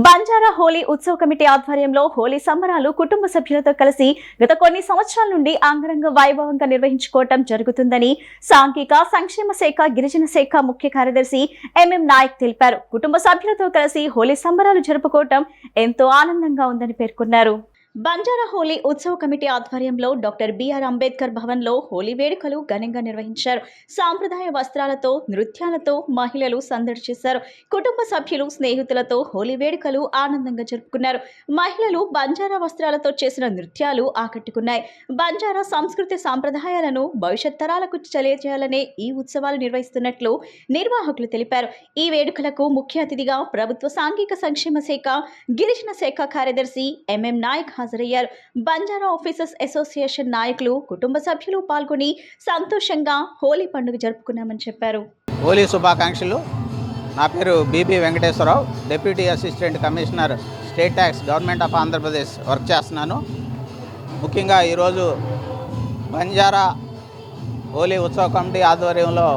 బంజారా హోలీ ఉత్సవ కమిటీ ఆధ్వర్యంలో హోలీ సంబరాలు కుటుంబ సభ్యులతో కలిసి గత కొన్ని సంవత్సరాల నుండి అంగరంగ వైభవంగా నిర్వహించుకోవటం జరుగుతుందని సాంఘిక సంక్షేమ శాఖ గిరిజన శాఖ ముఖ్య కార్యదర్శి ఎంఎం నాయక్ తెలిపారు. కుటుంబ సభ్యులతో కలిసి హోలీ సంబరాలు జరుపుకోవటం ఎంతో ఆనందంగా ఉందని పేర్కొన్నారు. బంజారా హోలీ ఉత్సవ కమిటీ ఆధ్వర్యంలో డాక్టర్ బిఆర్ అంబేద్కర్ భవన్లో హోలీ వేడుకలు ఘనంగా నిర్వహించారు. సాంప్రదాయ వస్త్రాలతో నృత్యాలతో మహిళలు సందడి చేశారు. కుటుంబ సభ్యులు స్నేహితులతో హోలీ వేడుకలు ఆనందంగా జరుపుకున్నారు. మహిళలు బంజారా వస్త్రాలతో చేసిన నృత్యాలు ఆకట్టుకున్నాయి. బంజారా సంస్కృతి సాంప్రదాయాలను భవిష్యత్ తరాలకు తెలియజేయాలనే ఈ ఉత్సవాలు నిర్వహిస్తున్నట్లు నిర్వాహకులు తెలిపారు. ఈ వేడుకలకు ముఖ్య అతిథిగా ప్రభుత్వ సాంఘిక సంక్షేమ శాఖ గిరిజన శాఖ కార్యదర్శి ఎంఎం నాయక్ హాజరయ్యారు. బంజారా ఆఫీసర్స్ అసోసియేషన్ నాయకులు కుటుంబ సభ్యులు పాల్గొని సంతోషంగా హోలీ పండుగ జరుపుకున్నామని చెప్పారు. హోలీ శుభాకాంక్షలు. నా పేరు BB Venkateswararao, deputy assistant commissioner state tax government of Andhra Pradesh work చేస్తున్నాను. ముఖ్యంగా ఈరోజు బంజారా హోలీ ఉత్సవ కమిటీ ఆధ్వర్యంలో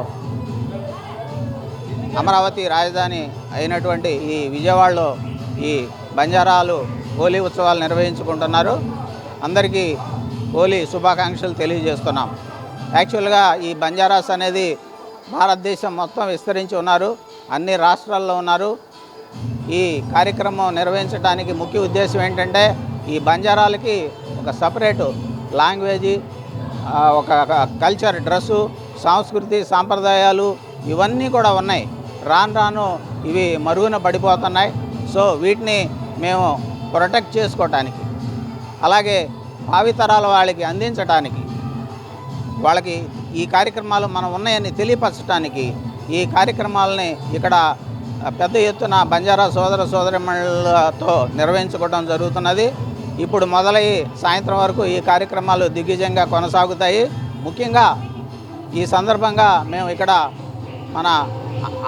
అమరావతి రాజధాని అయినటువంటి ఈ విజయవాడలో ఈ బంజారాలు హోలీ ఉత్సవాలు నిర్వహించుకుంటున్నారు. అందరికీ హోలీ శుభాకాంక్షలు తెలియజేస్తున్నాం. యాక్చువల్గా ఈ బంజారాస్ అనేది భారతదేశం మొత్తం విస్తరించి ఉన్నారు, అన్ని రాష్ట్రాల్లో ఉన్నారు. ఈ కార్యక్రమం నిర్వహించడానికి ముఖ్య ఉద్దేశం ఏంటంటే ఈ బంజారాలకి ఒక సపరేటు లాంగ్వేజీ, ఒక కల్చర్, డ్రెస్సు, సంస్కృతి సాంప్రదాయాలు ఇవన్నీ కూడా ఉన్నాయి. రాను రాను ఇవి మరుగున పడిపోతున్నాయి. సో వీటిని మేము ప్రొటెక్ట్ చేసుకోవటానికి, అలాగే భావితరాల వాళ్ళకి అందించడానికి, వాళ్ళకి ఈ కార్యక్రమాలు మనం ఉన్నాయని తెలియపరచడానికి ఈ కార్యక్రమాలని ఇక్కడ పెద్ద ఎత్తున బంజారా సోదర సోదరీమణులతో నిర్వహించుకోవడం జరుగుతున్నది. ఇప్పుడు మొదలై సాయంత్రం వరకు ఈ కార్యక్రమాలు దిగ్విజయంగా కొనసాగుతాయి. ముఖ్యంగా ఈ సందర్భంగా మేము ఇక్కడ మన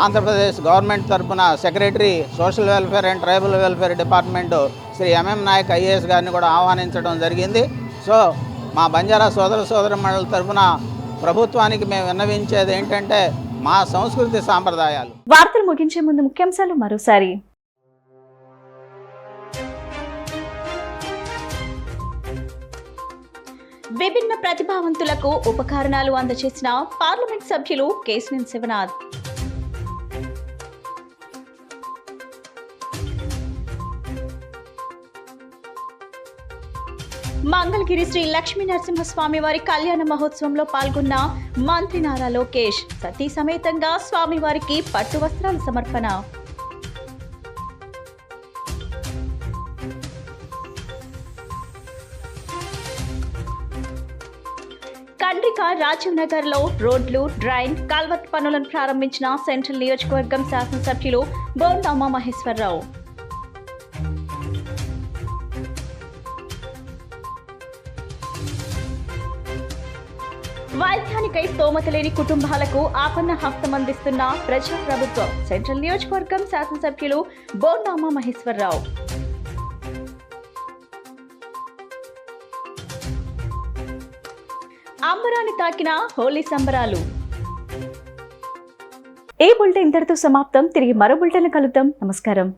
ఆంధ్రప్రదేశ్ గవర్నమెంట్ తరఫున secretary social welfare and tribal welfare department Shri MM Nayak IAS గారిని కూడా ఆహ్వానించడం జరిగింది. సో మా బంజారా సోదర సోదరీమణుల తరఫున ప్రభుత్వానికి మేము విన్నవించేది ఏంటంటే మా సంస్కృతి సాంప్రదాయాలు. వార్తలు ముగించే ముందు ముఖ్యాంశాలు మరోసారి. విభిన్న ప్రతిభావంతులకు ఉపకరణాలు అందజేసిన పార్లమెంట్ సభ్యులు కేశినేని శివనాథ్. మంగళగిరి శ్రీ లక్ష్మీ నరసింహస్వామి వారి కళ్యాణ మహోత్సవంలో పాల్గొన్న మంత్రి నారా లోకేష్. సతీ సమేతంగా స్వామివారికి పట్టు వస్త్రాల సమర్పణ. కండ్రిక రాజీవ్ నగర్ లో రోడ్లు, డ్రైన్, కాల్వర్ట్ పనులను ప్రారంభించిన సెంట్రల్ నియోజకవర్గం శాసనసభ్యులు బోండా ఉమామహేశ్వరరావు. వైద్యానికై స్తోమత లేని కుటుంబాలకు ఆపన్న హస్తం అందిస్తున్న ప్రజా ప్రభుత్వం. సెంట్రల్ నియోజకవర్గం శాసనసభ్యులు బోండా ఉమామహేశ్వరరావు. అంబరాన్ని తాకిన హోలీ సంబరాలు. ఈ బులెటిన్ ఇంతటితో సమాప్తం. తిరిగి మరో బులెటిన్ కలుద్దాం. నమస్కారం.